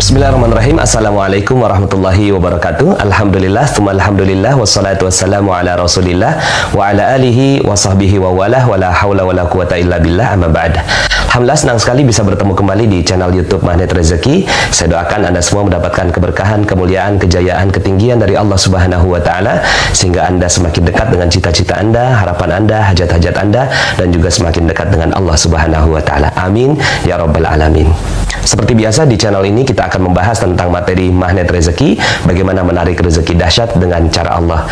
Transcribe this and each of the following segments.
Bismillahirrahmanirrahim. Assalamualaikum warahmatullahi wabarakatuh. Alhamdulillah, tsumma alhamdulillah, wassalatu wassalamu ala rasulillah wa ala alihi wa sahbihi wa walah, wa la hawla wa la quwata illa billah, amma ba'd. Alhamdulillah, senang sekali bisa bertemu kembali di channel YouTube Magnet Rezeki. Saya doakan Anda semua mendapatkan keberkahan, kemuliaan, kejayaan, ketinggian dari Allah Subhanahu wa taala, sehingga Anda semakin dekat dengan cita-cita Anda, harapan Anda, hajat-hajat Anda, dan juga semakin dekat dengan Allah Subhanahu wa taala. Amin ya rabbal alamin. Seperti biasa di channel ini kita akan membahas tentang materi magnet rezeki, bagaimana menarik rezeki dahsyat dengan cara Allah.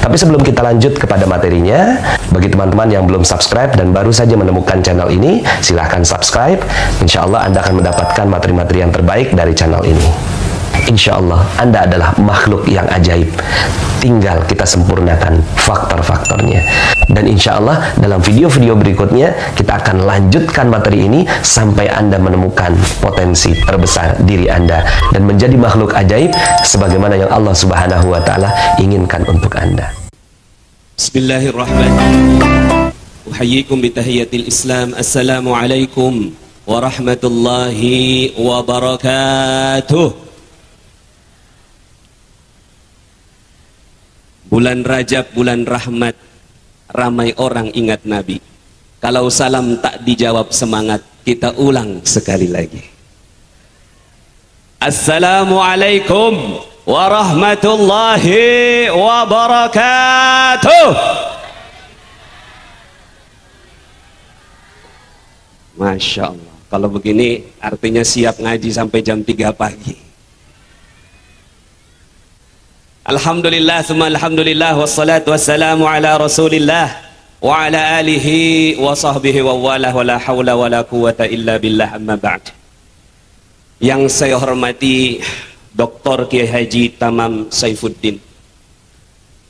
Tapi sebelum kita lanjut kepada materinya, bagi teman-teman yang belum subscribe dan baru saja menemukan channel ini, silahkan subscribe. Insya Allah Anda akan mendapatkan materi-materi yang terbaik dari channel ini. Insya Allah Anda adalah makhluk yang ajaib, tinggal kita sempurnakan faktor-faktornya. Dan insya Allah dalam video-video berikutnya kita akan lanjutkan materi ini sampai Anda menemukan potensi terbesar diri Anda dan menjadi makhluk ajaib sebagaimana yang Allah Subhanahu wa taala inginkan untuk Anda. Bismillahirrahmanirrahim. Uhayyikum bitahiyatil Islam. Assalamualaikum warahmatullahi wabarakatuh. Bulan Rajab, bulan rahmat, ramai orang ingat Nabi. Kalau salam tak dijawab semangat, kita ulang sekali lagi. Assalamualaikum warahmatullahi wabarakatuh. Masya Allah, kalau begini artinya siap ngaji sampai jam 3 pagi. Alhamdulillah, summa alhamdulillah, wassalatu wassalamu ala rasulillah wa ala alihi wa sahbihi wa walah, wa la hawla wa la quwata illa billah, amma ba'd. Yang saya hormati Dr. Kiai Haji Tamam Saifuddin,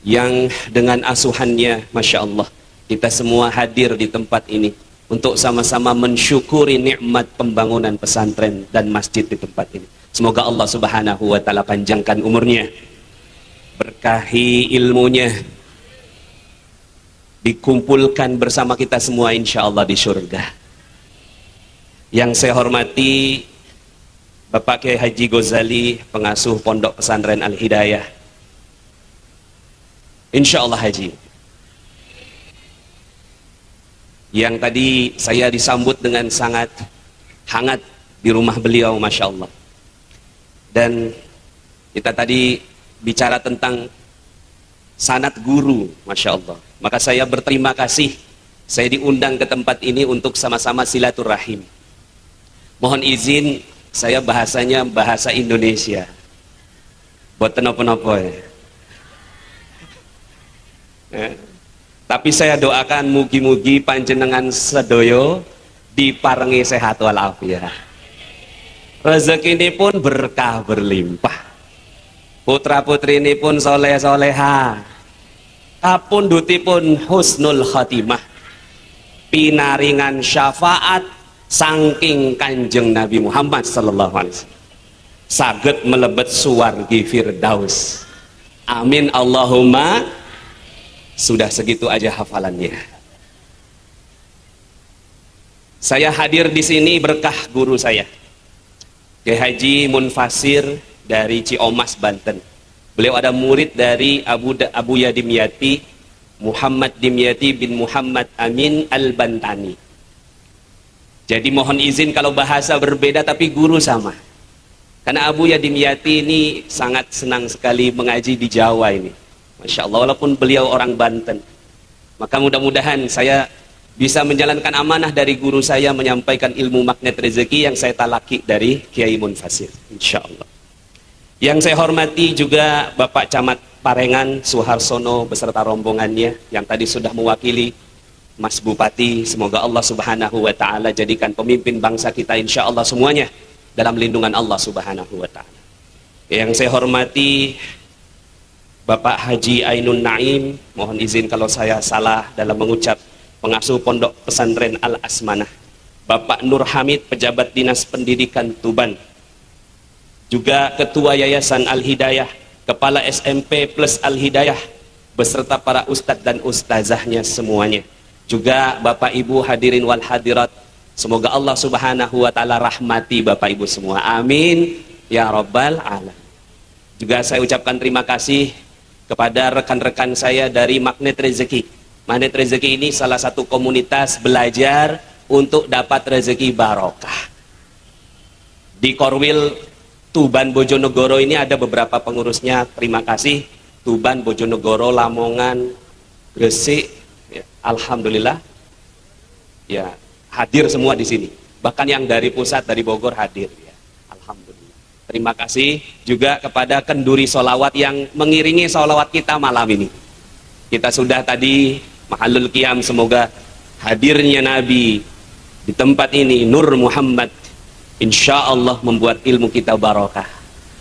yang dengan asuhannya Masya Allah kita semua hadir di tempat ini untuk sama-sama mensyukuri nikmat pembangunan pesantren dan masjid di tempat ini. Semoga Allah Subhanahu wa taala panjangkan umurnya, berkahi ilmunya, dikumpulkan bersama kita semua insya Allah di surga. Yang saya hormati Bapak Kiai Haji Ghazali, pengasuh Pondok Pesantren Al-Hidayah. Insya Allah Haji, yang tadi saya disambut dengan sangat hangat di rumah beliau, Masya Allah. Dan kita tadi bicara tentang sanad guru, Masya Allah. Maka saya berterima kasih, saya diundang ke tempat ini untuk sama-sama silaturahim. Mohon izin, saya bahasanya bahasa Indonesia, buat nopo-nopo ya. Tapi saya doakan mugi-mugi panjenengan sedoyo diparengi sehat walafiat, rezeki ini pun berkah berlimpah, putra putri ini pun soleh soleha, kapundutipun husnul khotimah, pinaringan syafaat saking Kanjeng Nabi Muhammad sallallahu alaihi wasallam, saged melebet suwargi firdaus. Amin Allahumma. Sudah segitu aja hafalannya. Saya hadir di sini berkah guru saya, Kiai Haji Munfasir dari Ciomas, Banten. Beliau ada murid dari Abu Yadimyati, Muhammad Dimyati bin Muhammad Amin Al-Bantani. Jadi mohon izin kalau bahasa berbeda tapi guru sama. Karena Abu Yadimyati ini sangat senang sekali mengaji di Jawa ini, Masya Allah, walaupun beliau orang Banten. Maka mudah-mudahan saya bisa menjalankan amanah dari guru saya menyampaikan ilmu magnet rezeki yang saya talaki dari Kiai Munfasir, Insya Allah. Yang saya hormati juga Bapak Camat Parengan Suharsono beserta rombongannya yang tadi sudah mewakili Mas Bupati. Semoga Allah Subhanahu wa taala jadikan pemimpin bangsa kita insya Allah semuanya dalam lindungan Allah Subhanahu wa taala. Yang saya hormati Bapak Haji Ainun Naim, mohon izin kalau saya salah dalam mengucap, pengasuh Pondok Pesantren Al-Asmanah. Bapak Nur Hamid, pejabat Dinas Pendidikan Tuban. Juga Ketua Yayasan Al-Hidayah, Kepala SMP plus Al-Hidayah, beserta para ustadz dan ustazahnya semuanya. juga Bapak Ibu hadirin wal hadirat. Semoga Allah Subhanahu wa taala rahmati Bapak Ibu semua. Amin ya rabbal alamin. Juga saya ucapkan terima kasih kepada rekan-rekan saya dari Magnet Rezeki. Magnet Rezeki ini salah satu komunitas belajar untuk dapat rezeki barokah. Di Korwil Tuban Bojonegoro ini ada beberapa pengurusnya. Terima kasih Tuban, Bojonegoro, Lamongan, Gresik. Ya, alhamdulillah. Ya, hadir semua di sini. Bahkan yang dari pusat, dari Bogor hadir. Ya, alhamdulillah. Terima kasih juga kepada kenduri solawat yang mengiringi solawat kita malam ini. Kita sudah tadi Mahalul Qiyam, semoga hadirnya Nabi di tempat ini, Nur Muhammad, insya Allah membuat ilmu kita barokah.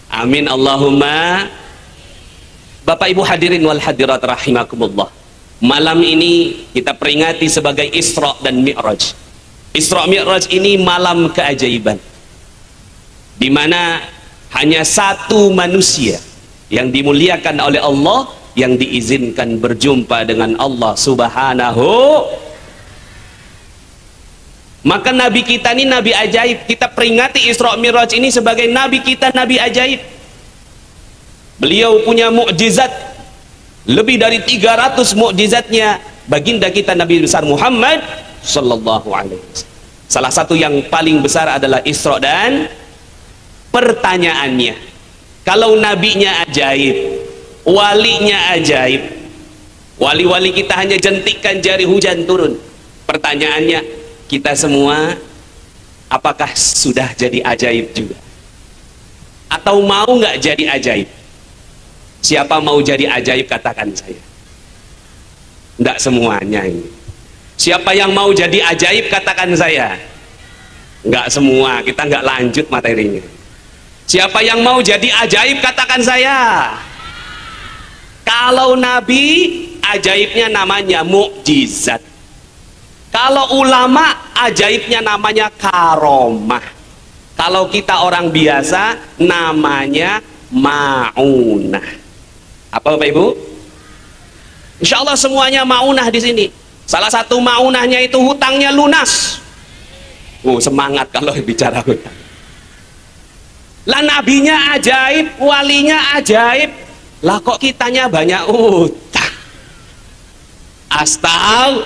Amin Allahumma. Bapak Ibu hadirin wal hadirat rahimakumullah. Malam ini kita peringati sebagai Isra dan Mi'raj. Isra Mi'raj ini malam keajaiban, di mana hanya satu manusia yang dimuliakan oleh Allah yang diizinkan berjumpa dengan Allah Subhanahu. Maka Nabi kita ini Nabi ajaib. Kita peringati Isra Mi'raj ini sebagai Nabi kita, Nabi ajaib. Beliau punya mukjizat lebih dari 300 mukjizatnya baginda kita Nabi besar Muhammad sallallahu alaihi wasallam. Salah satu yang paling besar adalah Isra dan pertanyaannya. Kalau nabinya ajaib, walinya ajaib, wali-wali kita hanya jentikan jari hujan turun. Pertanyaannya, kita semua apakah sudah jadi ajaib juga? Atau mau nggak jadi ajaib? Siapa mau jadi ajaib katakan saya. Nggak semuanya ini. Siapa yang mau jadi ajaib katakan saya. Nggak semua, kita nggak lanjut materinya. Siapa yang mau jadi ajaib katakan saya. Kalau Nabi, ajaibnya namanya mukjizat. Kalau ulama, ajaibnya namanya karomah. Kalau kita orang biasa, namanya maunah. Apa Bapak Ibu? Insya Allah semuanya maunah di sini. Salah satu maunahnya itu hutangnya lunas. Semangat kalau bicara hutang. Lah nabinya ajaib, walinya ajaib. Lah kok kitanya banyak utang? Astaga.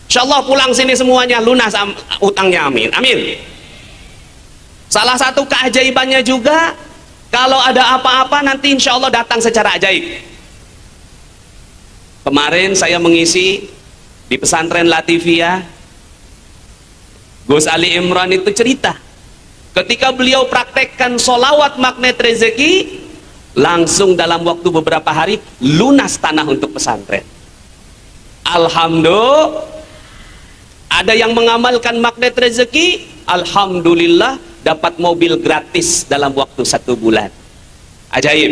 Insya Allah pulang sini semuanya lunas utangnya, amin. Amin. Salah satu keajaibannya juga, kalau ada apa-apa nanti insya Allah datang secara ajaib. Kemarin saya mengisi di pesantren Latifiyah, Gus Ali Imran itu cerita, ketika beliau praktekkan solawat Magnet Rezeki, langsung dalam waktu beberapa hari lunas tanah untuk pesantren. Alhamdulillah. Ada yang mengamalkan Magnet Rezeki, alhamdulillah dapat mobil gratis dalam waktu 1 bulan. Ajaib.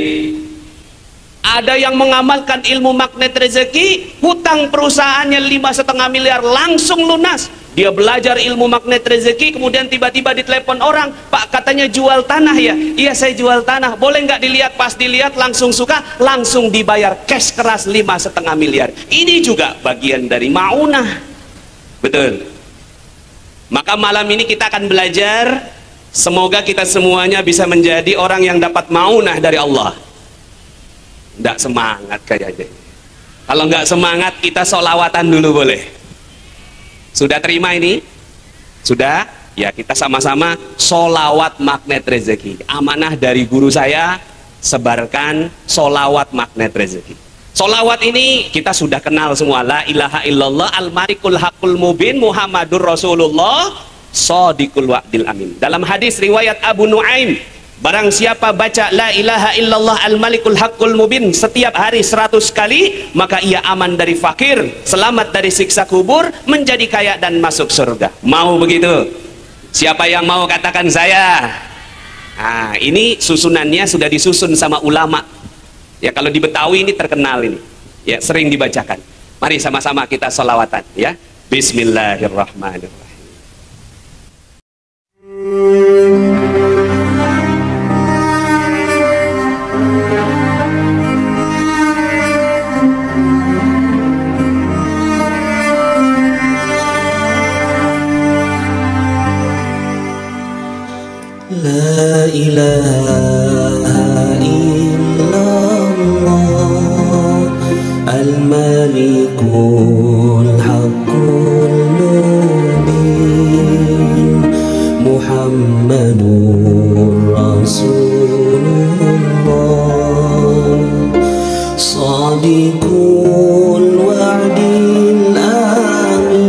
Ada yang mengamalkan ilmu Magnet Rezeki, hutang perusahaannya 5,5 miliar langsung lunas. Dia belajar ilmu Magnet Rezeki, kemudian tiba-tiba ditelepon orang, Pak katanya jual tanah ya? Iya saya jual tanah, boleh nggak dilihat? Pas dilihat langsung suka, langsung dibayar cash keras 5,5 miliar. Ini juga bagian dari maunah. Betul. Maka malam ini kita akan belajar, semoga kita semuanya bisa menjadi orang yang dapat maunah dari Allah. Nggak semangat kayaknya. Kalau nggak semangat, kita solawatan dulu boleh. Sudah terima ini? Sudah? Ya kita sama-sama solawat Magnet Rezeki. Amanah dari guru saya, sebarkan solawat Magnet Rezeki. Solawat ini kita sudah kenal semua. La ilaha illallah al-malikul haqqul mubin Muhammadur Rasulullah shadiqul wa'dil amin. Dalam hadis riwayat Abu Nuaim, barang siapa baca la ilaha illallah al-malikul haqqul mubin setiap hari 100 kali, maka ia aman dari fakir, selamat dari siksa kubur, menjadi kaya dan masuk surga. Mau begitu? Siapa yang mau katakan saya? Nah, ini susunannya sudah disusun sama ulama. Ya kalau di Betawi ini terkenal ini. Ya sering dibacakan. Mari sama-sama kita sholawatan ya. Bismillahirrahmanirrahim. ilaha illallah al-malikul haqqul mubin Muhammadur Rasulullah Sadiqul wa'dil amin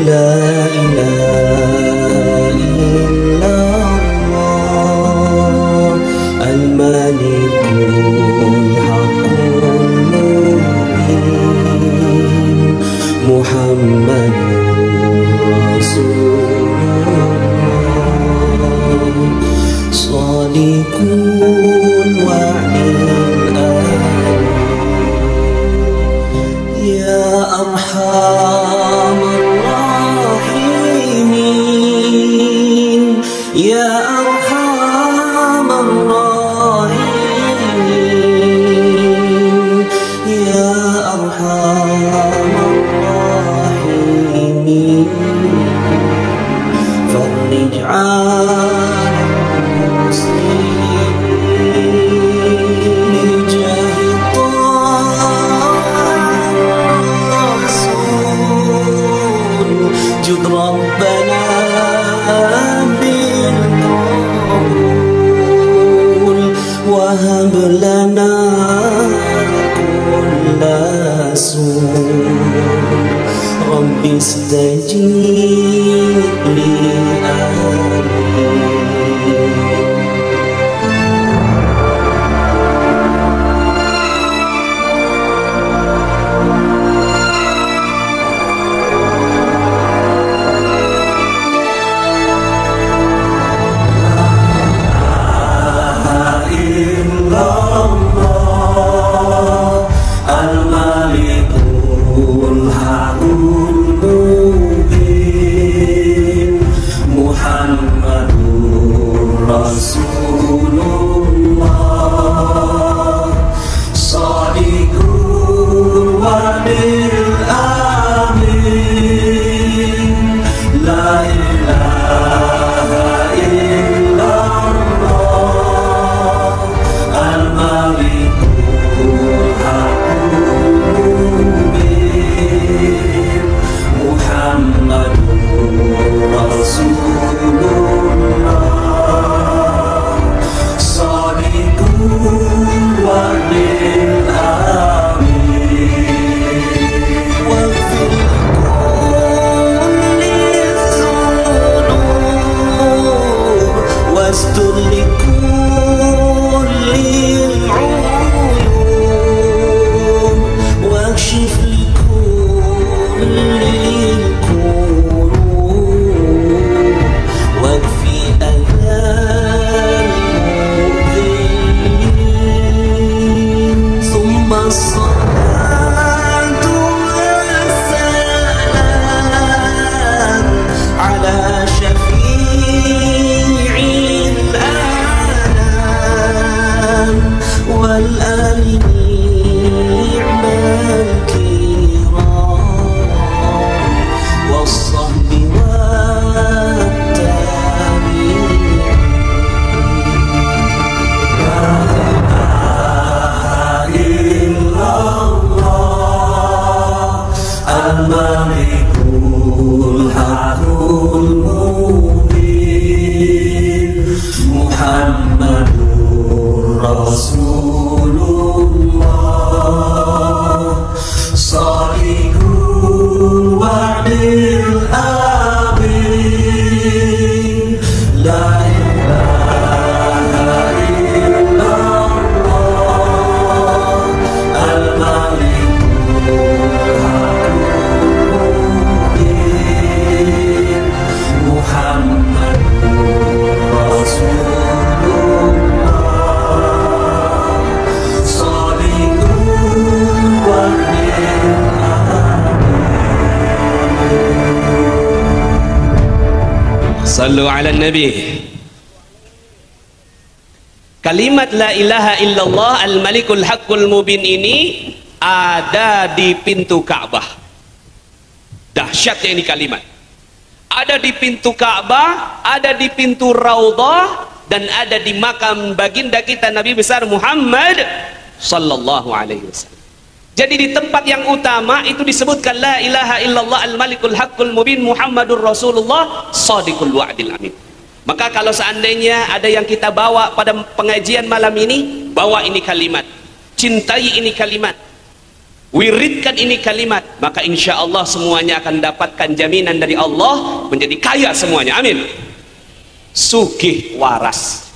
La ilaha illallah al-malikul haqqul mubin Muhammadur Rasulullah Sadiqul wa'dil amin Ya arhamar rahimin Ya arhamar rahimin Ya arhamar rahimin Farij 'ala muslimin Bijahid Rasul Jud Rabbana bil qabul Wahab lana kulla sul Rabbi istajib li amin Al-Malikul Haqqul Mubin Muhammadur Rasulullah Sadiqul wa'dil amin La ilaha illallah Al-Malikul Haqqul Muhammadur Rasulullah Sadiqul wa'dil amin Waghfir kulli dhunub wastur li kulli uyun wakshif li kulli Al-Malikul Haqqul Mubin Muhammadur Rasulullah Sadiqul wa'dil amin La ilaha illallah Al-Malikul Sallu ala Nabi. Kalimat la ilaha illallah al-malikul haqqul mubin ini ada di pintu Ka'bah. Dahsyatnya ini kalimat. ada di pintu Ka'bah, ada di pintu Raudhah, dan ada di makam baginda kita Nabi besar Muhammad sallallahu alaihi wasallam. Jadi di tempat yang utama itu disebutkan la ilaha illallah al-malikul haqqul mubin Muhammadur Rasulullah shadiqul wa'dil amin. Maka kalau seandainya ada yang kita bawa pada pengajian malam ini, bawa ini kalimat, cintai ini kalimat, wiridkan ini kalimat, maka insya Allah semuanya akan dapatkan jaminan dari Allah menjadi kaya semuanya, amin. Sugih waras.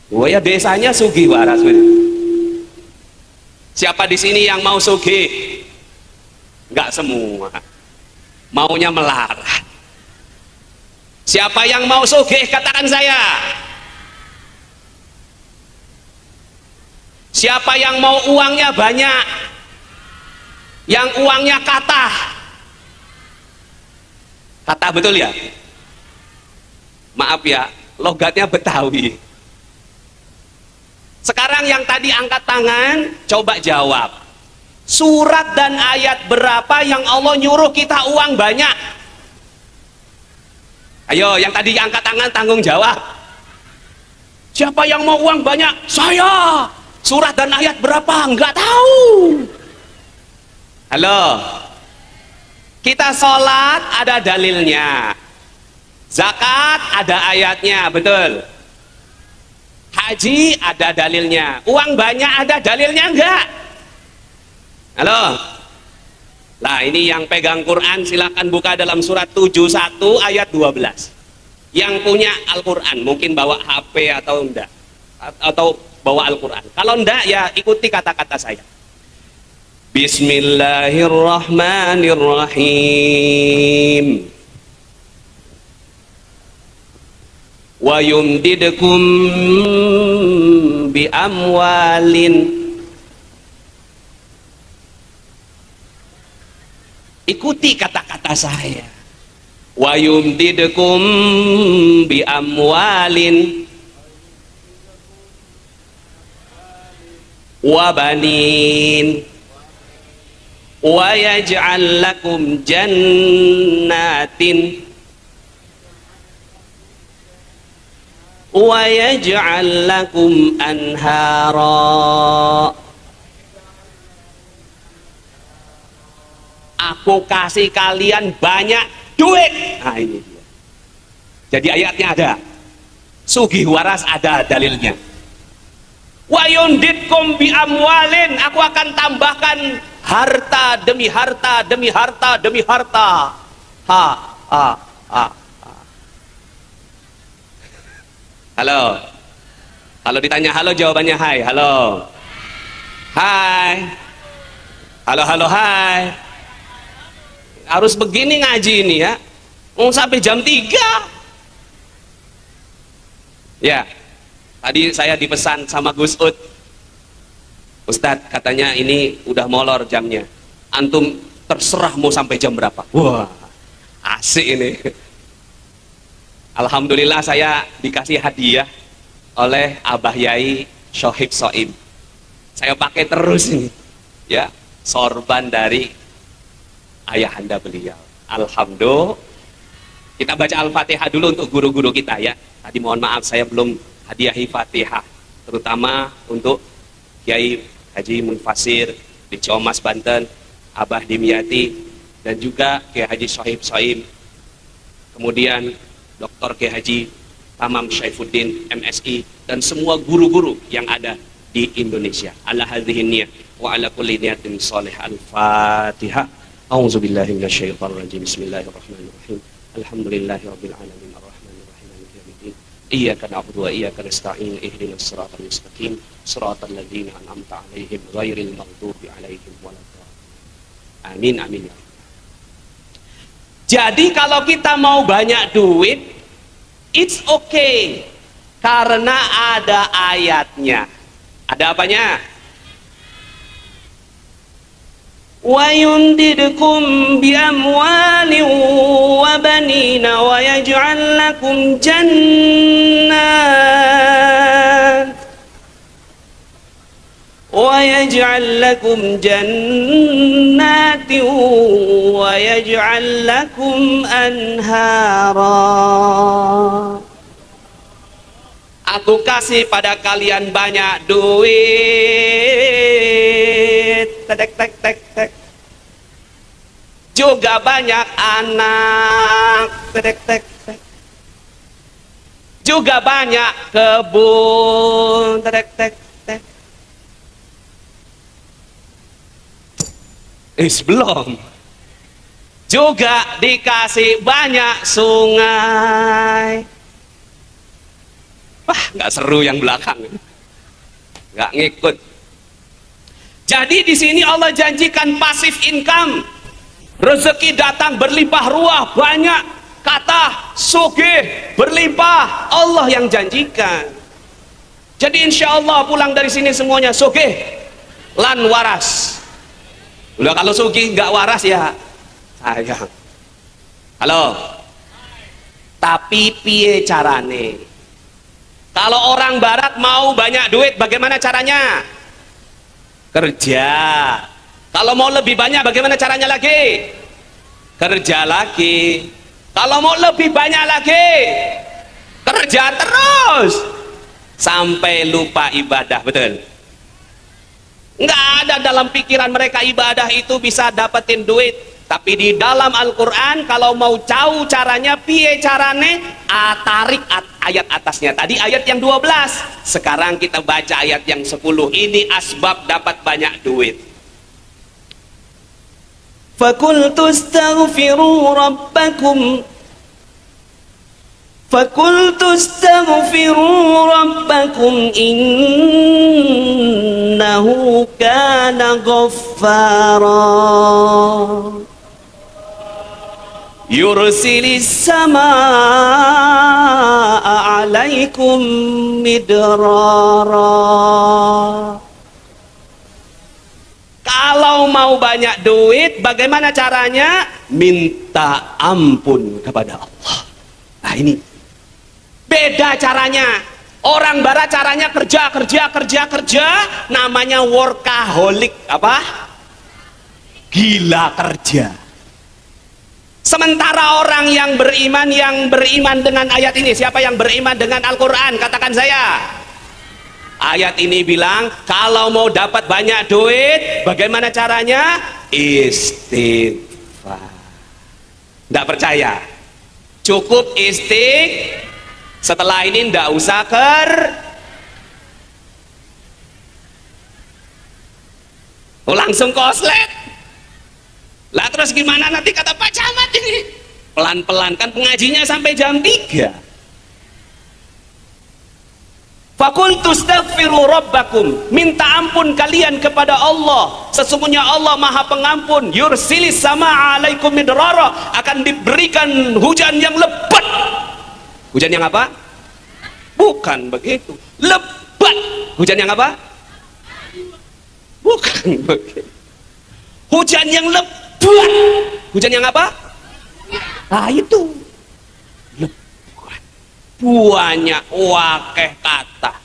Wah ya, desanya sugih waras. Siapa di sini yang mau sugih? Enggak semua. Maunya melarat. Siapa yang mau sugih? Katakan saya. Siapa yang mau uangnya banyak? Yang uangnya kata? Kata betul ya? Maaf ya, logatnya Betawi. Sekarang yang tadi angkat tangan, coba jawab. Surat dan ayat berapa yang Allah nyuruh kita uang banyak? Ayo, yang tadi angkat tangan tanggung jawab. Siapa yang mau uang banyak? Saya. Surat dan ayat berapa? Enggak tahu. Halo. Kita sholat ada dalilnya. Zakat ada ayatnya, betul. Haji ada dalilnya. Uang banyak ada dalilnya enggak? Halo. Nah, ini yang pegang Quran silakan buka dalam surat 71 ayat 12. Yang punya Al-Quran, mungkin bawa HP atau enggak, atau bawa Al-Quran. Kalau enggak ya ikuti kata-kata saya. Bismillahirrahmanirrahim. Wa yumdidkum bi amwalin. Ikuti kata-kata saya. Wa yumdidkum bi amwalin wa banin wa yaj'al lakum jannatin wa yaj'al lakum anhara. Aku kasih kalian banyak duit. Nah ini dia. Jadi ayatnya ada. Sugih waras ada dalilnya. Wa yunditkum bi amwalin. Aku akan tambahkan harta demi harta demi harta demi harta. Ha. Halo. Kalau ditanya halo jawabannya hai. Halo. Hai. Halo halo hai. Harus begini ngaji ini ya. Sampai jam 3. Ya. Tadi saya dipesan sama Gus Ud. Ustadz katanya ini udah molor jamnya. Antum terserah mau sampai jam berapa. Wah, asik ini. Alhamdulillah saya dikasih hadiah oleh Abah Yai Shohib Soim. Saya pakai terus ini. Ya, sorban dari ayahanda beliau. Alhamdulillah. Kita baca Al-Fatihah dulu untuk guru-guru kita ya. Tadi mohon maaf saya belum hadiahi Fatihah, terutama untuk Kiai Haji Munfasir di Ciamas Banten, Abah Dimyati, dan juga Kiai Haji Shohib Soim, kemudian Dr. Kiai Haji Tamam Syaifuddin MSI, dan semua guru-guru yang ada di Indonesia. Ala hadhihi niyah wa ala kulli niyatin shalihah. Al-Fatihah. A'udzubillahi minasyaitonirrajim. Bismillahirrahmanirrahim. Alhamdulillahirabbil alamin arrahmanir rahim maliki yaumiddin. Iyyaka na'budu wa iyyaka nasta'in. Ihdinas siratal mustaqim. Siratal ladzina an'amta 'alaihim ghairil maghdubi 'alaihim waladdallin. Amin amin ya. Jadi kalau kita mau banyak duit, it's okay. Karena ada ayatnya. Ada apanya? Wa yundidkum bi amwalin wa banina wa yaj'al lakum jannat wa ويجعل لكم جنات ويجعل لكم أنهارا. Aku kasih pada kalian banyak duit, tek tek tek tek. Juga banyak anak, tek tek tek. Juga banyak kebun, tek tek tek. Belum. Juga dikasih banyak sungai. Wah, nggak seru yang belakang, nggak ngikut. Jadi di sini Allah janjikan pasif income, rezeki datang berlimpah ruah, banyak, kata sugih berlimpah, Allah yang janjikan. Jadi insya Allah pulang dari sini semuanya sugih lan waras. Udah kalau sugih nggak waras ya sayang. Halo, tapi piye carane? Kalau orang barat mau banyak duit, bagaimana caranya? Kerja. Kalau mau lebih banyak, bagaimana caranya lagi? Kerja lagi. Kalau mau lebih banyak lagi, kerja terus sampai lupa ibadah. Betul? Nggak ada dalam pikiran mereka ibadah itu bisa dapetin duit. Tapi di dalam Al-Quran kalau mau tahu caranya, piye carane, tarik ayat atasnya. Tadi ayat yang 12, sekarang kita baca ayat yang 10. Ini asbab dapat banyak duit. Fakultu astaghfiru rabbakum innahu kana ghaffara yursilis samaa alaikum midrara. Kalau mau banyak duit, bagaimana caranya? Minta ampun kepada Allah. Nah ini beda caranya. Orang barat caranya kerja, namanya workaholic. Apa? Gila kerja. Sementara orang yang beriman dengan ayat ini, siapa yang beriman dengan Al-Quran? Katakan saya. Ayat ini bilang, kalau mau dapat banyak duit, bagaimana caranya? Istighfar. Tidak percaya? Cukup setelah ini tidak usah langsung koslet. Lah terus gimana nanti kata Pak Camat ini? Pelan-pelan, kan pengajinya sampai jam 3. Fakultu astaghfiru rabbakum, minta ampun kalian kepada Allah. Sesungguhnya Allah Maha Pengampun. Yursilis sama alaikum midrara, akan diberikan hujan yang lebat. Hujan yang apa? Bukan begitu. Lebat. Hujan yang apa? Bukan begitu. Hujan yang lebat. Hujan yang apa? Nah itu lebat. Banyak wakeh kata.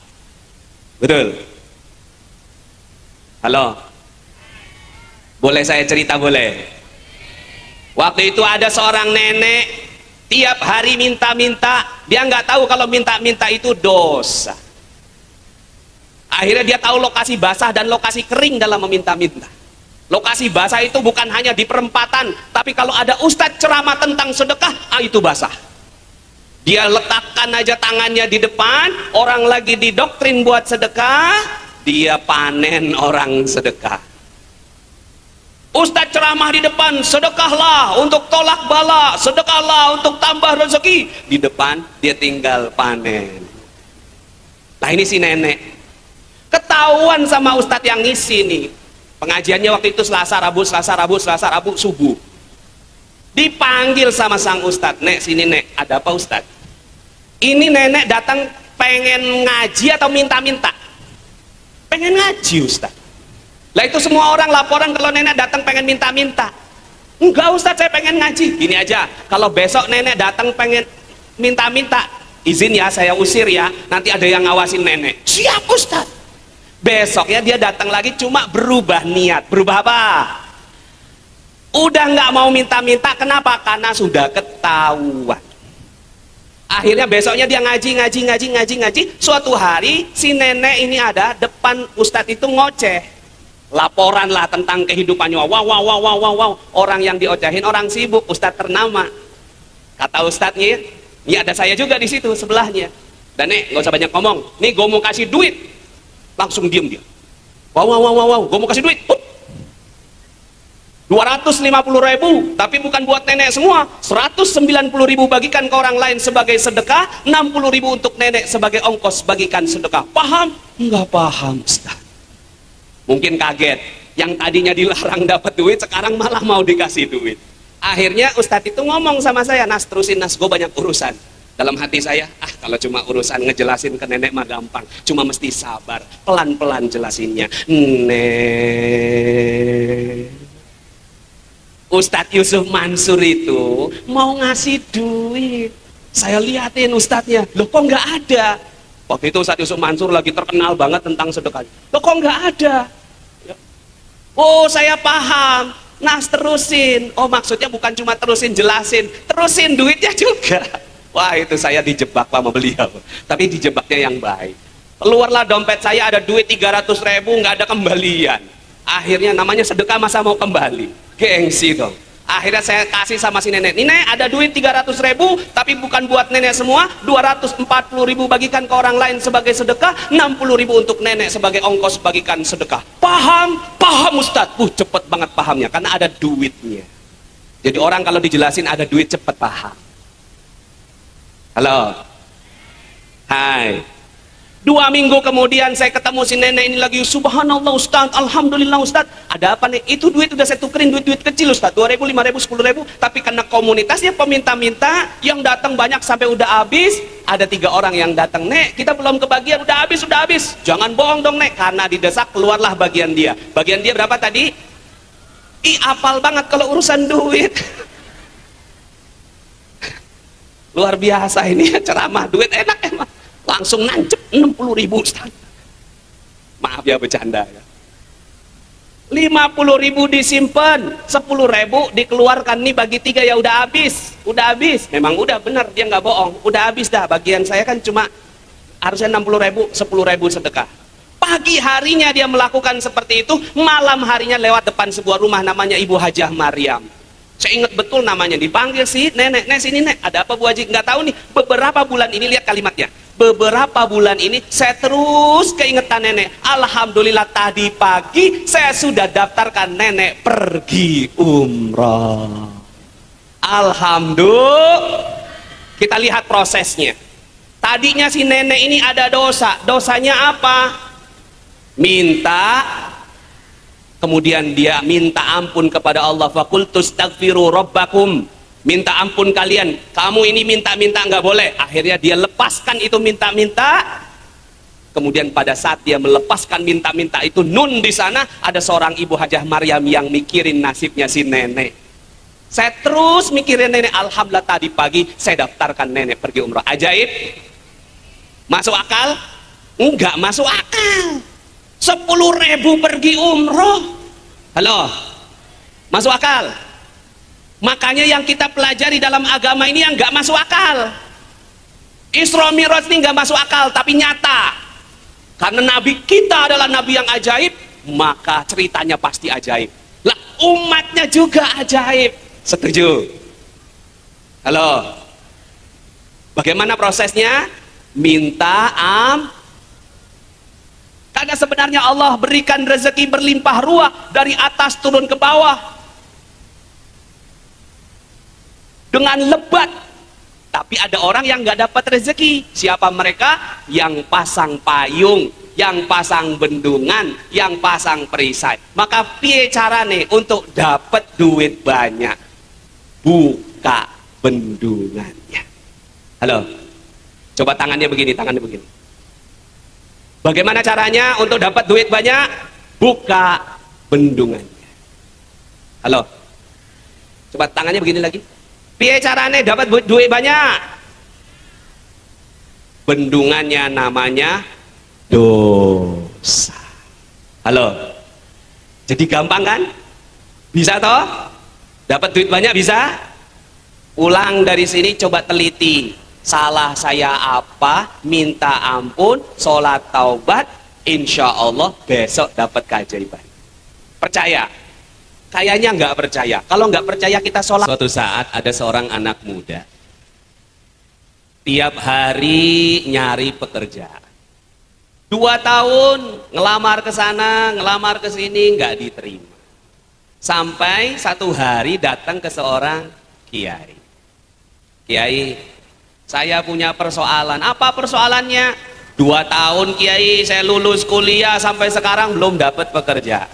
Betul? Halo? Boleh saya cerita boleh? Waktu itu ada seorang nenek, tiap hari minta-minta. Dia nggak tahu kalau minta-minta itu dosa. Akhirnya dia tahu lokasi basah dan lokasi kering dalam meminta-minta. Lokasi basah itu bukan hanya di perempatan, tapi kalau ada ustadz ceramah tentang sedekah, itu basah. Dia letakkan aja tangannya di depan, orang lagi didoktrin buat sedekah, dia panen orang sedekah. Ustadz ceramah di depan, sedekahlah untuk tolak bala, sedekahlah untuk tambah rezeki. Di depan dia tinggal panen. Nah ini si nenek ketahuan sama ustadz yang ngisi nih. Pengajiannya waktu itu Selasa, Rabu, subuh. Dipanggil sama sang ustadz, "Nek, sini nek, ada apa ustadz?" Ini nenek datang pengen ngaji atau minta-minta? Pengen ngaji ustadz. Lah itu semua orang laporan kalau nenek datang pengen minta-minta. Enggak ustadz, saya pengen ngaji. Gini aja, kalau besok nenek datang pengen minta-minta, izin ya saya usir ya, nanti ada yang ngawasin nenek. Siap ustadz. Besoknya dia datang lagi cuma berubah niat. Berubah apa? Udah nggak mau minta-minta. Kenapa? Karena sudah ketahuan. Akhirnya besoknya dia ngaji. Suatu hari si nenek ini ada depan ustadz itu ngoceh. Laporan lah tentang kehidupannya. Wow. Orang yang diocehin orang sibuk, ustadz ternama. Kata ustadznya, ini ada saya juga di situ sebelahnya. Dan nek, nggak usah banyak ngomong. Nih gue mau kasih duit. Langsung diem dia. Wow, gue mau kasih duit. 250.000, tapi bukan buat nenek semua. 190.000 bagikan ke orang lain sebagai sedekah, 60.000 untuk nenek sebagai ongkos bagikan sedekah. Paham? Enggak paham, Ustaz. Mungkin kaget. Yang tadinya dilarang dapat duit, sekarang malah mau dikasih duit. Akhirnya Ustadz itu ngomong sama saya, Nas terusin Nas, gue banyak urusan. Dalam hati saya, kalau cuma urusan ngejelasin ke nenek mah gampang, cuma mesti sabar, pelan-pelan jelasinnya. Ustadz Yusuf Mansur itu mau ngasih duit. Saya liatin ustadznya, loh kok nggak ada? Waktu itu Ustadz Yusuf Mansur lagi terkenal banget tentang sedekah. Loh kok nggak ada? Oh saya paham, Nas terusin. Oh maksudnya bukan cuma terusin jelasin, terusin duitnya juga. Wah itu saya dijebak sama beliau, tapi dijebaknya yang baik. Keluarlah dompet saya ada duit 300.000, nggak ada kembalian. Akhirnya namanya sedekah masa mau kembali, gengsi dong. Akhirnya saya kasih sama si nenek, nenek ada duit 300.000, tapi bukan buat nenek semua, 240.000 bagikan ke orang lain sebagai sedekah, 60.000 untuk nenek sebagai ongkos bagikan sedekah. Paham? Paham Ustadz. Cepet banget pahamnya, karena ada duitnya. Jadi orang kalau dijelasin ada duit cepet paham. Halo, hai. 2 minggu kemudian saya ketemu si nenek ini lagi. Subhanallah Ustaz, Alhamdulillah Ustaz. Ada apa nih? Itu duit udah saya tukerin, duit kecil Ustaz, 2.000, 5.000, 10.000. Tapi karena komunitasnya peminta-minta, yang datang banyak sampai udah habis. Ada 3 orang yang datang, Nek kita belum kebagian, udah habis. Jangan bohong dong Nek, karena didesak keluarlah bagian dia. Bagian dia berapa tadi? Apal banget kalau urusan duit. Luar biasa ini ceramah duit enak emang. Langsung nancep 60.000 Ustaz. Maaf ya bercanda ya. 50.000 disimpan, 10.000 dikeluarkan nih bagi 3 ya udah habis. Memang udah bener dia nggak bohong. Udah habis dah. Bagian saya kan cuma harusnya 60.000, 10.000 sedekah. Pagi harinya dia melakukan seperti itu, malam harinya lewat depan sebuah rumah namanya Ibu Hajah Maryam. Saya ingat betul namanya, dipanggil si nenek, Nek sini Nek, ada apa Bu Haji? Nggak tahu nih, beberapa bulan ini, lihat kalimatnya, beberapa bulan ini saya terus keingetan nenek. Alhamdulillah tadi pagi saya sudah daftarkan nenek pergi umrah. Alhamdulillah. Kita lihat prosesnya. Tadinya si nenek ini ada dosa. Dosanya apa? Minta. Kemudian dia minta ampun kepada Allah. Fakultus tagfiru robbakum. Minta ampun kalian. Kamu ini minta-minta nggak boleh. Akhirnya dia lepaskan itu minta-minta. Kemudian pada saat dia melepaskan minta-minta itu, nun di sana ada seorang Ibu Hajah Maryam yang mikirin nasibnya si nenek. Saya terus mikirin nenek. Alhamdulillah tadi pagi saya daftarkan nenek pergi umrah. Ajaib. Masuk akal? Enggak masuk akal. 10.000 pergi umroh. Halo, masuk akal? Makanya yang kita pelajari dalam agama ini yang nggak masuk akal. Isra Mi'raj ini nggak masuk akal, tapi nyata. Karena Nabi kita adalah Nabi yang ajaib, maka ceritanya pasti ajaib. Lah, umatnya juga ajaib. Setuju? Halo, bagaimana prosesnya? Minta karena sebenarnya Allah berikan rezeki berlimpah ruah dari atas turun ke bawah dengan lebat. Tapi ada orang yang nggak dapat rezeki. Siapa mereka? Yang pasang payung, yang pasang bendungan, yang pasang perisai. Maka piye carane untuk dapat duit banyak? Buka bendungannya. Halo, coba tangannya begini, tangannya begini. Bagaimana caranya untuk dapat duit banyak? Buka bendungannya. Halo, coba tangannya begini lagi. Piye caranya dapat duit banyak? Bendungannya namanya dosa. Halo, jadi gampang kan? Bisa toh? Dapat duit banyak bisa? Pulang dari sini coba teliti, salah saya apa, minta ampun, sholat taubat, insya Allah besok dapat keajaiban. Percaya? Kayaknya nggak percaya. Kalau nggak percaya kita sholat. Suatu saat ada seorang anak muda, tiap hari nyari pekerjaan. 2 tahun ngelamar ke sana, ngelamar ke sini, nggak diterima. Sampai satu hari datang ke seorang kiai. Kiai, saya punya persoalan. Apa persoalannya? 2 tahun kiai, saya lulus kuliah sampai sekarang belum dapat pekerjaan.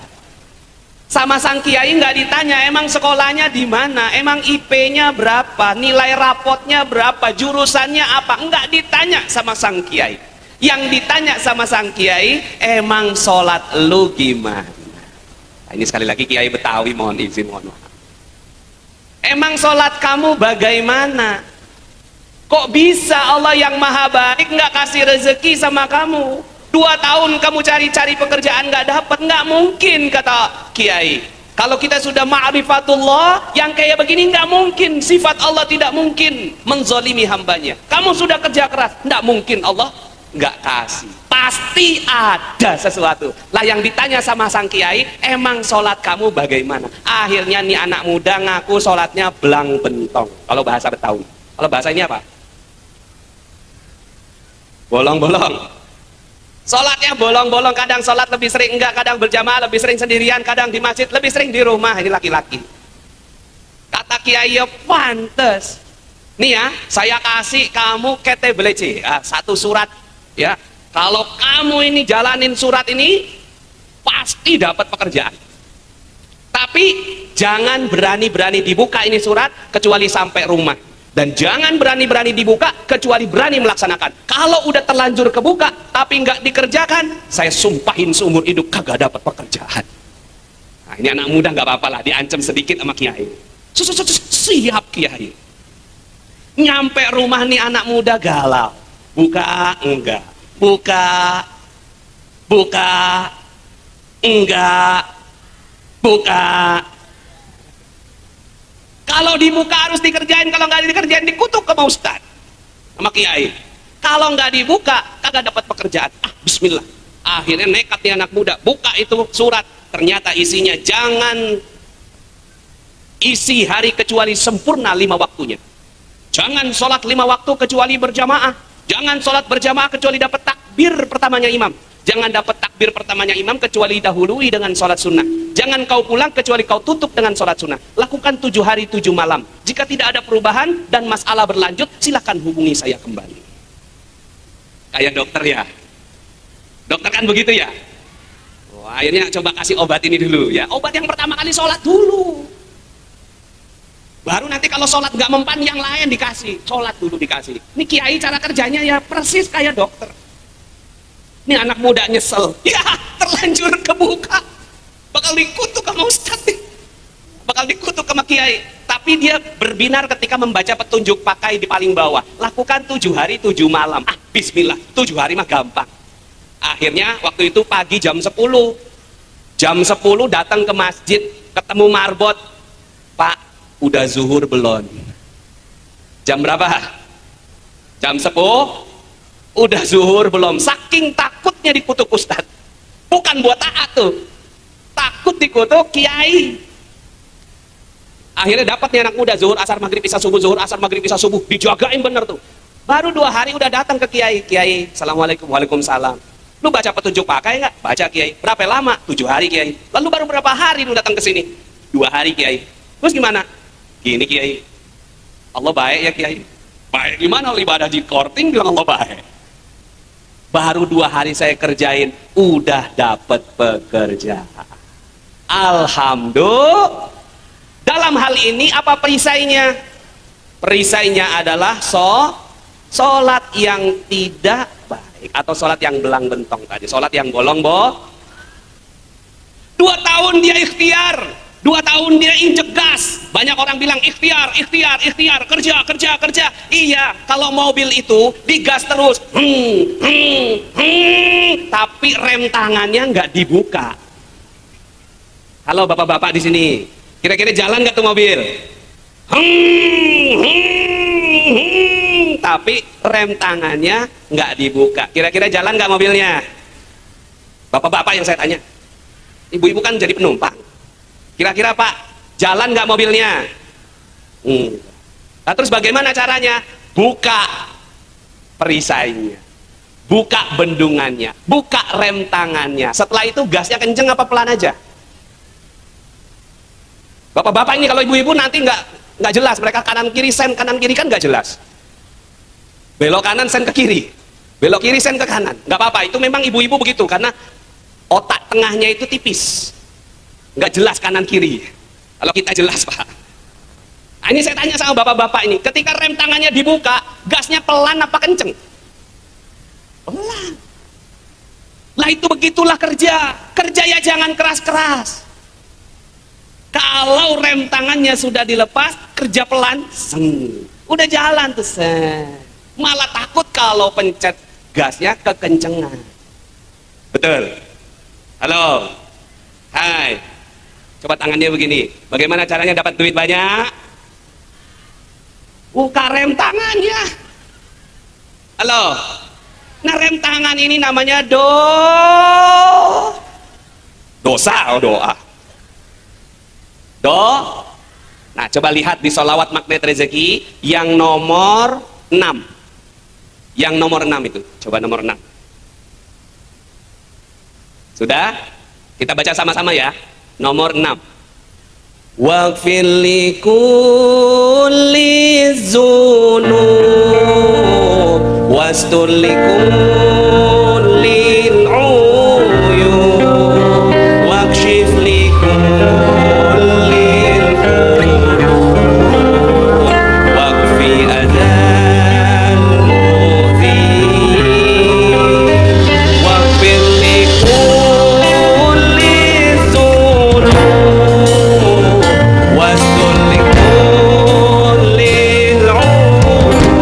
Sama sang kiai nggak ditanya, emang sekolahnya di mana, emang IP-nya berapa, nilai rapotnya berapa, jurusannya apa, nggak ditanya sama sang kiai. Yang ditanya sama sang kiai, emang sholat lu gimana? Nah, ini sekali lagi kiai Betawi, mohon izin, mohon maaf. Emang sholat kamu bagaimana? Kok bisa Allah yang maha baik nggak kasih rezeki sama kamu? 2 tahun kamu cari-cari pekerjaan nggak dapat, nggak mungkin, kata kiai. Kalau kita sudah ma'rifatullah, yang kayak begini nggak mungkin. Sifat Allah tidak mungkin menzolimi hambanya. Kamu sudah kerja keras, nggak mungkin Allah nggak kasih. Pasti ada sesuatu. Lah yang ditanya sama sang kiai, emang sholat kamu bagaimana? Akhirnya nih anak muda ngaku sholatnya belang bentong. Kalau bahasa Betawi. Kalau bahasa ini apa? Bolong-bolong. Sholatnya bolong-bolong, kadang sholat lebih sering enggak, kadang berjamaah lebih sering sendirian, kadang di masjid, lebih sering di rumah. Ini laki-laki. Kata kiai, ya pantes. Nih ya, saya kasih kamu KTBLC, 1 surat ya. Kalau kamu ini jalanin surat ini, pasti dapat pekerjaan. Tapi jangan berani-berani dibuka ini surat kecuali sampai rumah. Dan jangan berani-berani dibuka kecuali berani melaksanakan. Kalau udah terlanjur kebuka tapi nggak dikerjakan, saya sumpahin seumur hidup kagak dapat pekerjaan. Nah, ini anak muda nggak apa-apa lah, diancam sedikit sama kiai. Siap kiai. Nyampe rumah nih anak muda galau. Buka enggak, buka enggak, buka. Kalau dibuka harus dikerjain, kalau nggak dikerjain dikutuk sama ustaz, sama kiai. Kalau nggak dibuka kagak dapat pekerjaan. Bismillah. Akhirnya nekat nih anak muda, buka itu surat. Ternyata isinya, jangan isi hari kecuali sempurna 5 waktunya. Jangan sholat 5 waktu kecuali berjamaah. Jangan sholat berjamaah kecuali dapat takbir pertamanya imam. Jangan dapat takbir pertamanya imam kecuali dahului dengan sholat sunnah. Jangan kau pulang kecuali kau tutup dengan sholat sunnah. Lakukan 7 hari 7 malam. Jika tidak ada perubahan dan masalah berlanjut, silakan hubungi saya kembali. Kayak dokter ya. Dokter kan begitu ya. Wah, akhirnya coba kasih obat ini dulu ya. Obat yang pertama kali sholat dulu. Baru nanti kalau sholat nggak mempan yang lain dikasih. Sholat dulu dikasih. Ini kiai cara kerjanya ya persis kayak dokter. Ini anak muda nyesel, ya terlanjur kebuka, bakal dikutuk sama ustadz nih, bakal dikutuk sama kiai. Tapi dia berbinar ketika membaca petunjuk pakai di paling bawah. Lakukan 7 hari 7 malam. Bismillah, 7 hari mah gampang. Akhirnya waktu itu pagi jam 10 datang ke masjid, ketemu marbot. Pak, udah zuhur belum? Jam berapa? Jam 10. Udah zuhur belum? Saking takutnya dikutuk ustadz. Bukan buat taat tuh, takut dikutuk kiai. Akhirnya dapat nih anak muda, zuhur asar maghrib isya subuh, zuhur asar maghrib isya subuh, dijagain bener tuh. Baru 2 hari udah datang ke kiai. Kiai, assalamualaikum. Waalaikumsalam. Lu baca petunjuk pakai nggak? Baca kiai. Berapa lama? 7 hari kiai. Lalu baru berapa hari lu datang ke sini? 2 hari kiai. Terus gimana? Gini kiai, Allah baik ya kiai. Baik gimana? Ibadah di korting bilang Allah baik. Baru 2 hari saya kerjain, udah dapat pekerjaan. Alhamdulillah. Dalam hal ini apa perisainya? Perisainya adalah sholat yang tidak baik, atau sholat yang belang bentong tadi, sholat yang bolong 2 tahun dia ikhtiar, 2 tahun dia injek gas. Banyak orang bilang ikhtiar, kerja. Iya, kalau mobil itu digas terus, tapi rem tangannya nggak dibuka. Halo bapak-bapak di sini, kira-kira jalan nggak tuh mobil? Tapi rem tangannya nggak dibuka. Kira-kira jalan nggak mobilnya? Bapak-bapak yang saya tanya, ibu-ibu kan jadi penumpang. Kira-kira Pak, jalan nggak mobilnya? Nah, terus bagaimana caranya? Buka perisainya, buka bendungannya, buka rem tangannya. Setelah itu gasnya kenceng apa pelan aja? Bapak-bapak ini kalau ibu-ibu nanti nggak jelas, mereka kanan kiri sen kanan kiri kan nggak jelas. Belok kanan sen ke kiri, belok kiri sen ke kanan, nggak apa-apa. Itu memang ibu-ibu begitu karena otak tengahnya itu tipis, nggak jelas kanan kiri. Kalau kita jelas Pak. Nah, ini saya tanya sama bapak-bapak ini, ketika rem tangannya dibuka, gasnya pelan apa kenceng? Pelan. Lah itu begitulah kerja ya jangan keras-keras. Kalau rem tangannya sudah dilepas, kerja pelan, udah jalan tuh malah takut kalau pencet gasnya kekencengan. Betul? Halo, hai, coba tangannya begini. Bagaimana caranya dapat duit banyak? Buka rem tangannya. Halo, nah rem tangan ini namanya dosa, doa. Nah coba lihat di sholawat magnet rezeki yang nomor 6. Yang nomor 6 itu, coba nomor 6. Sudah? Kita baca sama-sama ya. Nomor 6. Waghfir li kulli dzunub wastur li kulli uyub wakshif li kulli wakfi adal mu'dhin waghfir li kulli dzunub wastur li kulli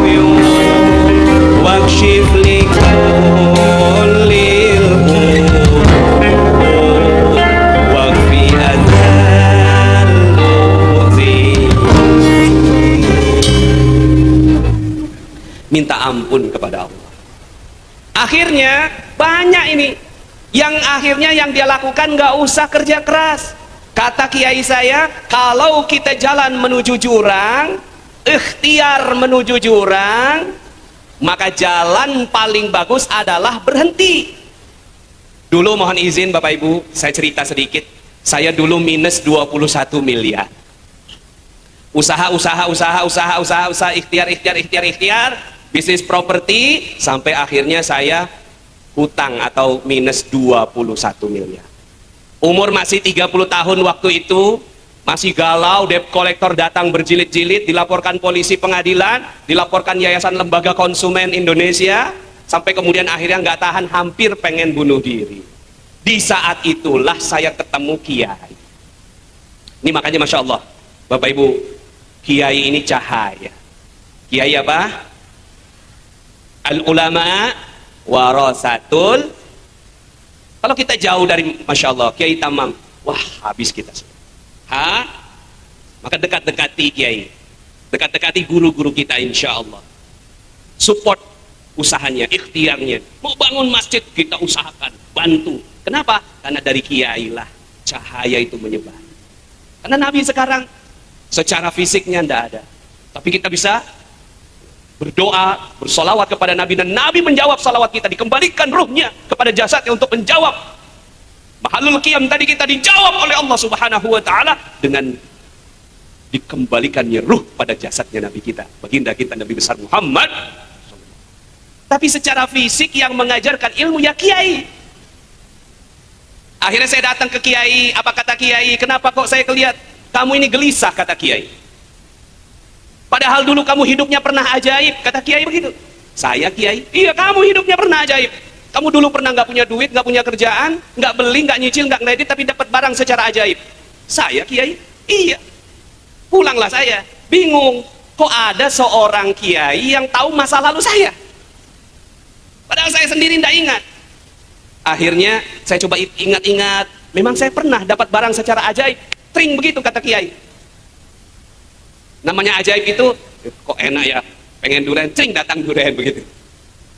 uyub wakshif li kulli wakfi adal mu'dhin. Minta ampun kepada Allah. Akhirnya banyak ini yang akhirnya yang dia lakukan nggak usah kerja keras. Kata kiai saya, kalau kita jalan menuju jurang, ikhtiar menuju jurang, maka jalan paling bagus adalah berhenti. Dulu mohon izin Bapak Ibu, saya cerita sedikit. Saya dulu minus 21 miliar. Usaha, ikhtiar, bisnis properti, sampai akhirnya saya hutang atau minus 21 miliar. Umur masih 30 tahun waktu itu, masih galau, debt collector datang berjilid-jilid, dilaporkan polisi pengadilan, dilaporkan Yayasan Lembaga Konsumen Indonesia, sampai kemudian akhirnya nggak tahan, hampir pengen bunuh diri. Di saat itulah saya ketemu kiai. Ini makanya Masya Allah, Bapak Ibu, kiai ini cahaya. Kiai apa? Al-ulama warasatul. Kalau kita jauh dari Masya Allah Kiai Tamam, wah habis kita semua. Maka dekat-dekati kiai, dekat-dekati guru-guru kita, insya Allah support usahanya, ikhtiarnya. Mau bangun masjid kita usahakan, bantu. Kenapa? Karena dari kiai lah cahaya itu menyebar. Karena Nabi sekarang secara fisiknya tidak ada, tapi kita bisa berdoa, bersolawat kepada Nabi, dan Nabi menjawab salawat kita, dikembalikan ruhnya kepada jasadnya untuk menjawab. Mahalul qiyam tadi kita dijawab oleh Allah Subhanahu wa Ta'ala dengan dikembalikannya ruh pada jasadnya Nabi kita, baginda kita Nabi besar Muhammad. Tapi secara fisik yang mengajarkan ilmu ya kiai. Akhirnya saya datang ke kiai. Apa kata kiai? Kenapa kok saya kelihatan kamu ini gelisah, kata kiai. Padahal dulu kamu hidupnya pernah ajaib, kata kiai begitu. Saya kiai, iya kamu hidupnya pernah ajaib. Kamu dulu pernah nggak punya duit, nggak punya kerjaan, nggak beli, nggak nyicil, nggak kredit, tapi dapat barang secara ajaib. Saya kiai, iya. Pulanglah saya, bingung. Kok ada seorang kiai yang tahu masa lalu saya? Padahal saya sendiri tidak ingat. Akhirnya saya coba ingat-ingat, memang saya pernah dapat barang secara ajaib. Tring begitu kata Kiai. Namanya ajaib itu, kok enak ya, pengen durian, tring datang durian begitu.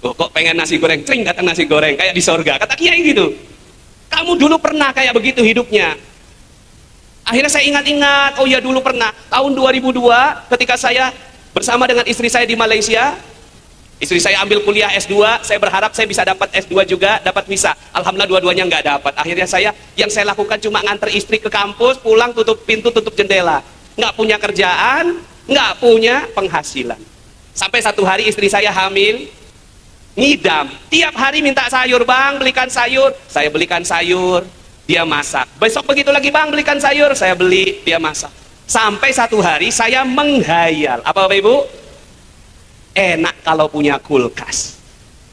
Oh, kok pengen nasi goreng, tring datang nasi goreng, kayak di sorga. Kata Kiai gitu. Kamu dulu pernah kayak begitu hidupnya. Akhirnya saya ingat-ingat, oh ya dulu pernah. Tahun 2002 ketika saya bersama dengan istri saya di Malaysia, istri saya ambil kuliah S2, saya berharap saya bisa dapat S2 juga, dapat visa. Alhamdulillah dua-duanya nggak dapat. Akhirnya yang saya lakukan cuma nganter istri ke kampus, pulang tutup pintu, tutup jendela. Nggak punya kerjaan, nggak punya penghasilan. Sampai satu hari istri saya hamil, ngidam. Tiap hari minta sayur, bang belikan sayur. Saya belikan sayur, dia masak. Besok begitu lagi, bang belikan sayur, saya beli, dia masak. Sampai satu hari saya menghayal. Apa Bapak Ibu? Enak kalau punya kulkas.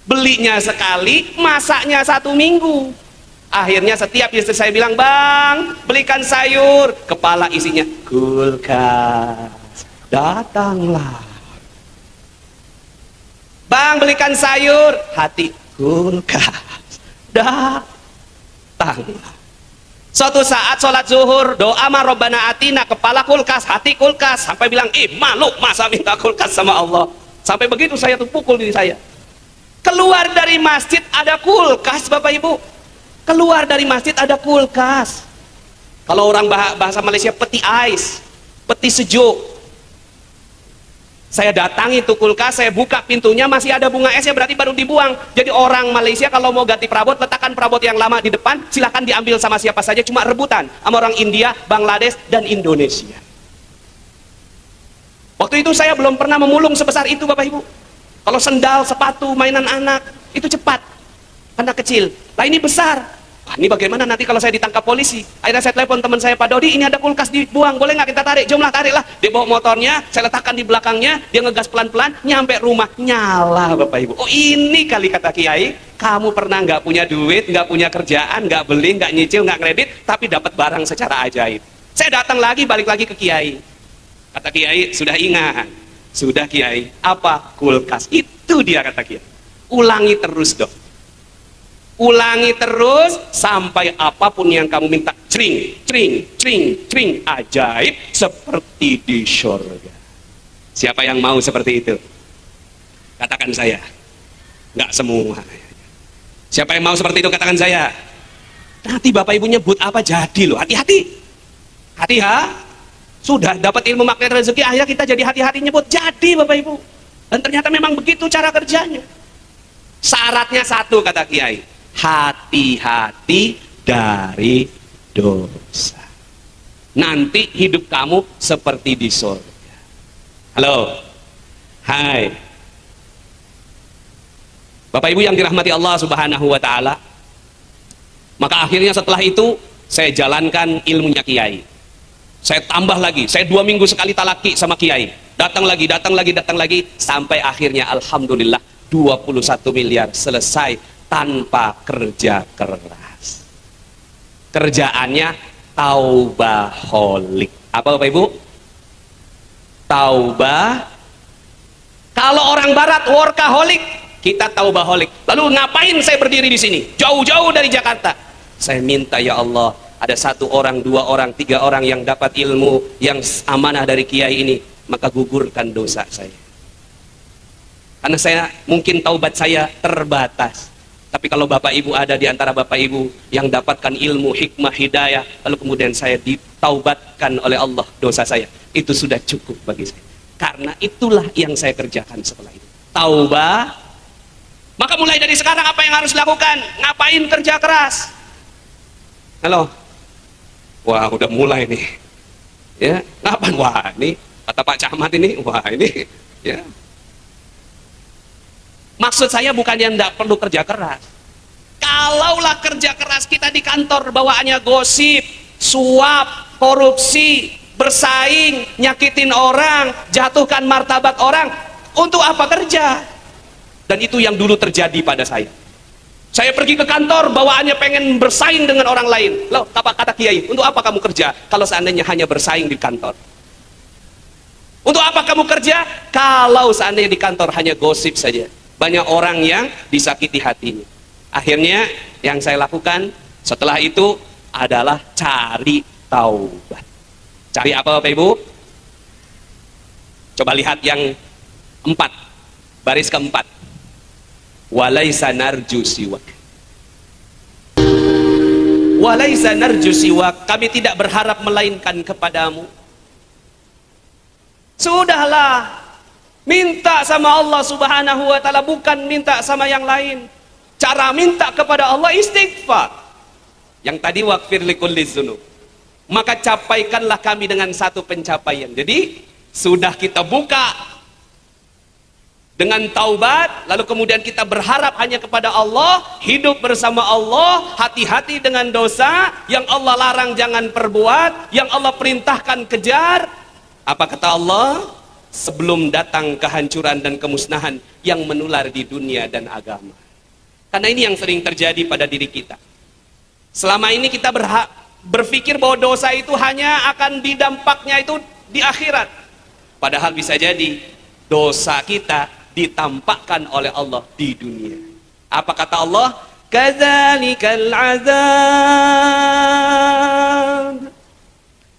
Belinya sekali, masaknya 1 minggu. Akhirnya setiap istri saya bilang, bang belikan sayur. Kepala isinya kulkas. Datanglah. Bang belikan sayur. Hati kulkas. Datanglah. Suatu saat sholat zuhur, doa ma Rabbana atina, kepala kulkas, hati kulkas. Sampai bilang, malu masa minta kulkas sama Allah. Sampai begitu saya tuh pukul diri saya. Keluar dari masjid ada kulkas, Bapak Ibu. Keluar dari masjid ada kulkas. Kalau orang bahasa Malaysia, peti ais, peti sejuk. Saya datangi tuh kulkas, saya buka pintunya, masih ada bunga esnya, berarti baru dibuang. Jadi orang Malaysia kalau mau ganti perabot, letakkan perabot yang lama di depan, silahkan diambil sama siapa saja, cuma rebutan sama orang India, Bangladesh, dan Indonesia. Waktu itu saya belum pernah memulung sebesar itu, Bapak Ibu. Kalau sendal, sepatu, mainan anak, itu cepat, karena kecil. Lah ini besar. Wah, ini bagaimana nanti kalau saya ditangkap polisi? Akhirnya saya telepon teman saya, Pak Dodi, ini ada kulkas dibuang, boleh nggak kita tarik? Jomlah, tariklah. Dia bawa motornya, saya letakkan di belakangnya, dia ngegas pelan-pelan, nyampe rumah, nyala Bapak Ibu. Oh ini kali kata Kiai, kamu pernah nggak punya duit, nggak punya kerjaan, nggak beli, nggak nyicil, nggak kredit, tapi dapat barang secara ajaib. Saya datang lagi, balik lagi ke Kiai. Kata Kiai, sudah ingat? Sudah Kiai, apa? Kulkas. Itu dia kata Kiai. Ulangi terus dong. Ulangi terus sampai apapun yang kamu minta, cring, cring, cring, cring, ajaib seperti di surga. Siapa yang mau seperti itu? Katakan saya. Nggak semua. Siapa yang mau seperti itu? Katakan saya. Nanti Bapak Ibu nyebut apa jadi loh. Hati-hati. Hati ha. Sudah dapat ilmu magnet rezeki, akhirnya kita jadi hati-hati nyebut jadi Bapak Ibu. Dan ternyata memang begitu cara kerjanya. Syaratnya satu kata Kiai. Hati-hati dari dosa. Nanti hidup kamu seperti di surga. Halo. Hai. Bapak Ibu yang dirahmati Allah Subhanahu wa taala. Maka akhirnya setelah itu saya jalankan ilmunya Kiai. Saya tambah lagi. Saya 2 minggu sekali talaki sama Kiai. Datang lagi, datang lagi, datang lagi, sampai akhirnya alhamdulillah 21 miliar selesai tanpa kerja keras. Kerjaannya taubaholik. Apa Bapak Ibu? Taubah. Kalau orang barat workaholic, kita taubaholik. Lalu ngapain saya berdiri di sini? Jauh-jauh dari Jakarta. Saya minta ya Allah, ada 1 orang, 2 orang, 3 orang yang dapat ilmu yang amanah dari Kiai ini, maka gugurkan dosa saya. Karena saya mungkin taubat saya terbatas. Tapi kalau Bapak Ibu ada di antara Bapak Ibu yang dapatkan ilmu, hikmah, hidayah, lalu kemudian saya ditaubatkan oleh Allah dosa saya, itu sudah cukup bagi saya. Karena itulah yang saya kerjakan setelah itu. Taubah. Maka mulai dari sekarang apa yang harus dilakukan? Ngapain kerja keras? Halo. Wah, udah mulai nih. Ya, ngapain? Wah, ini kata Pak Camat ini, wah ini ya. Maksud saya bukan yang tidak perlu kerja keras. Kalaulah kerja keras kita di kantor bawaannya gosip, suap, korupsi, bersaing, nyakitin orang, jatuhkan martabat orang, untuk apa kerja? Dan itu yang dulu terjadi pada saya. Saya pergi ke kantor bawaannya pengen bersaing dengan orang lain. Loh, apa kata Kiai? Untuk apa kamu kerja kalau seandainya hanya bersaing di kantor? Untuk apa kamu kerja kalau seandainya di kantor hanya gosip saja? Banyak orang yang disakiti hatinya. Akhirnya yang saya lakukan setelah itu, adalah cari taubat. Cari apa Bapak Ibu? Coba lihat yang 4, baris keempat. Walaisa narju siwak. Walaisa narju siwak, kami tidak berharap melainkan kepadamu. Sudahlah, minta sama Allah Subhanahu wa taala, bukan minta sama yang lain. Cara minta kepada Allah istighfar. Yang tadi waqfir likulli dzunub. Maka capaikanlah kami dengan satu pencapaian. Jadi sudah kita buka dengan taubat, lalu kemudian kita berharap hanya kepada Allah, hidup bersama Allah, hati-hati dengan dosa yang Allah larang jangan perbuat, yang Allah perintahkan kejar. Apa kata Allah? Sebelum datang kehancuran dan kemusnahan yang menular di dunia dan agama. Karena ini yang sering terjadi pada diri kita. Selama ini kita berpikir bahwa dosa itu hanya akan didampaknya itu di akhirat. Padahal bisa jadi dosa kita ditampakkan oleh Allah di dunia. Apa kata Allah? Kadzalikal azab.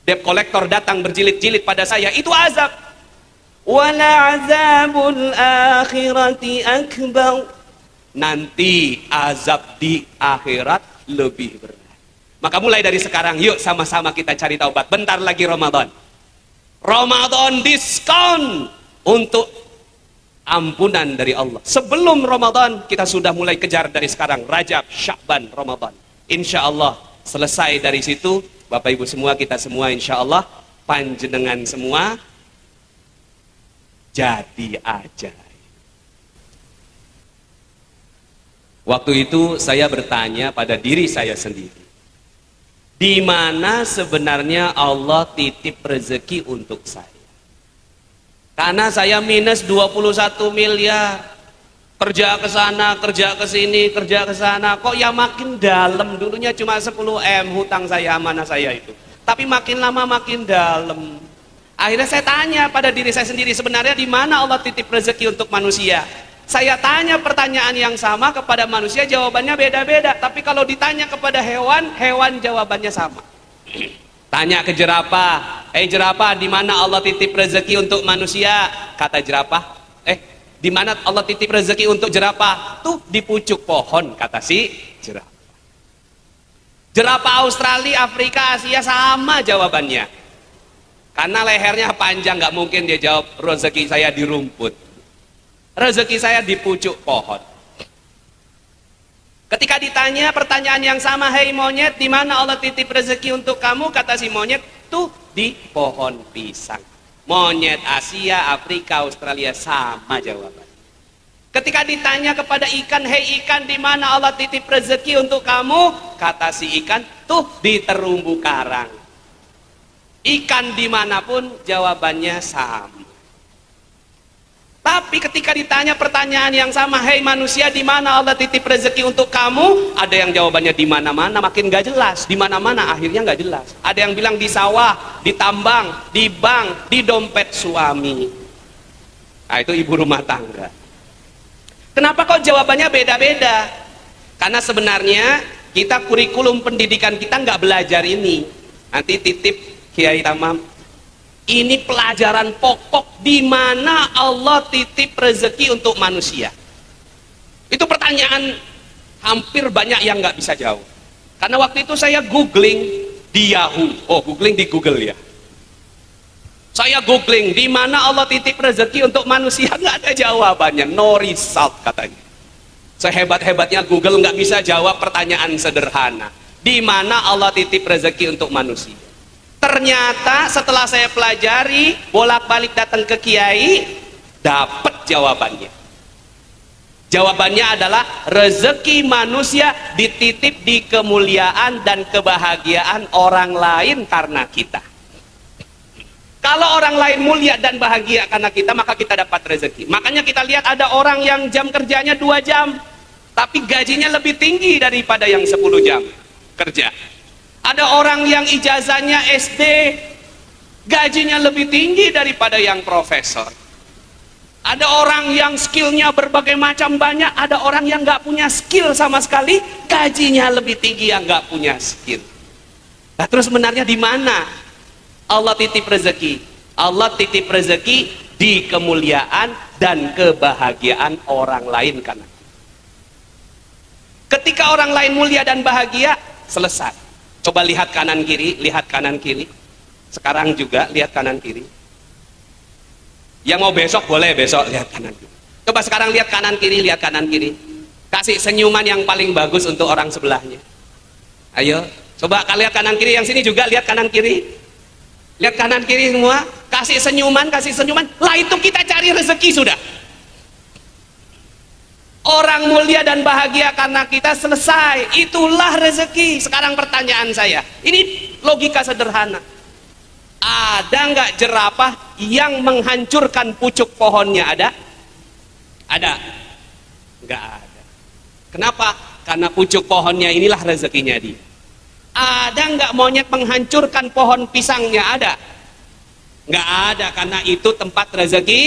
Debt collector datang berjilid-jilid pada saya, itu azab. Wala azabul akhirati akbar. Nanti azab di akhirat lebih berat. Maka mulai dari sekarang, yuk sama-sama kita cari taubat. Bentar lagi Ramadan. Ramadan diskon untuk ampunan dari Allah. Sebelum Ramadan kita sudah mulai kejar dari sekarang. Rajab, Sya'ban, Ramadan. Insya Allah selesai dari situ, Bapak Ibu semua, kita semua insya Allah, panjenengan semua jadi aja. Waktu itu saya bertanya pada diri saya sendiri, di mana sebenarnya Allah titip rezeki untuk saya? Karena saya minus 21 miliar, kerja ke sana, kerja ke sini, kerja ke sana, kok ya makin dalam. Dulunya cuma 10 M hutang saya, amanah saya itu, tapi makin lama makin dalam. Akhirnya saya tanya pada diri saya sendiri, sebenarnya di mana Allah titip rezeki untuk manusia? Saya tanya pertanyaan yang sama kepada manusia, jawabannya beda-beda. Tapi kalau ditanya kepada hewan, hewan jawabannya sama. Tanya ke jerapah, jerapah, di mana Allah titip rezeki untuk manusia? Kata jerapah, di mana Allah titip rezeki untuk jerapah? Tuh di pucuk pohon, kata si jerapah. Jerapah Australia, Afrika, Asia sama jawabannya. Karena lehernya panjang, nggak mungkin dia jawab rezeki saya di rumput. Rezeki saya di pucuk pohon. Ketika ditanya pertanyaan yang sama, hei monyet, di mana Allah titip rezeki untuk kamu? Kata si monyet, tuh di pohon pisang. Monyet Asia, Afrika, Australia sama jawaban. Ketika ditanya kepada ikan, hei ikan, di mana Allah titip rezeki untuk kamu? Kata si ikan, tuh di terumbu karang. Ikan dimanapun jawabannya sama. Tapi ketika ditanya pertanyaan yang sama, hei manusia, di mana Allah titip rezeki untuk kamu? Ada yang jawabannya di mana-mana, makin gak jelas. Di mana-mana akhirnya gak jelas. Ada yang bilang di sawah, di tambang, di bank, di dompet suami. Nah, itu ibu rumah tangga. Kenapa kok jawabannya beda-beda? Karena sebenarnya kita kurikulum pendidikan kita nggak belajar ini. Nanti titip Kiai Tamam. Ini pelajaran pokok di mana Allah titip rezeki untuk manusia. Itu pertanyaan hampir banyak yang nggak bisa jawab. Karena waktu itu saya googling di Yahoo. Oh, googling di Google ya. Saya googling di mana Allah titip rezeki untuk manusia, nggak ada jawabannya, no result katanya. Sehebat-hebatnya Google nggak bisa jawab pertanyaan sederhana. Di mana Allah titip rezeki untuk manusia? Ternyata setelah saya pelajari, bolak-balik datang ke kiai, dapat jawabannya. Jawabannya adalah rezeki manusia dititip di kemuliaan dan kebahagiaan orang lain karena kita. Kalau orang lain mulia dan bahagia karena kita, maka kita dapat rezeki. Makanya kita lihat ada orang yang jam kerjanya 2 jam, tapi gajinya lebih tinggi daripada yang 10 jam kerja. Ada orang yang ijazahnya SD, gajinya lebih tinggi daripada yang profesor. Ada orang yang skillnya berbagai macam banyak, ada orang yang nggak punya skill sama sekali, gajinya lebih tinggi yang nggak punya skill. Nah, terus sebenarnya di mana Allah titip rezeki? Allah titip rezeki di kemuliaan dan kebahagiaan orang lain. Karena ketika orang lain mulia dan bahagia, selesai. Coba lihat kanan kiri, lihat kanan kiri. Sekarang juga lihat kanan kiri. Yang mau besok boleh besok lihat kanan kiri. Coba sekarang lihat kanan kiri, lihat kanan kiri. Kasih senyuman yang paling bagus untuk orang sebelahnya. Ayo, coba kalian lihat kanan kiri, yang sini juga lihat kanan kiri. Lihat kanan kiri semua, kasih senyuman, kasih senyuman. Lah itu kita cari rezeki sudah. Orang mulia dan bahagia karena kita, selesai. Itulah rezeki. Sekarang pertanyaan saya, ini logika sederhana. Ada nggak jerapah yang menghancurkan pucuk pohonnya? Ada? Ada? Nggak ada. Kenapa? Karena pucuk pohonnya inilah rezekinya dia. Ada nggak monyet menghancurkan pohon pisangnya? Ada? Nggak ada, karena itu tempat rezeki.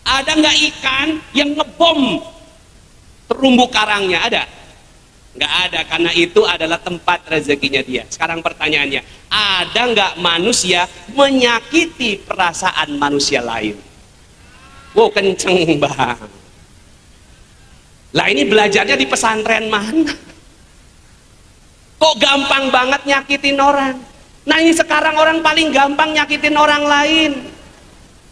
Ada nggak ikan yang ngebom terumbu karangnya? Ada? Nggak ada, karena itu adalah tempat rezekinya dia. Sekarang pertanyaannya, ada nggak manusia menyakiti perasaan manusia lain? Wow, kenceng bang. Lah ini belajarnya di pesantren mana? Kok gampang banget nyakitin orang? Nah ini sekarang orang paling gampang nyakitin orang lain.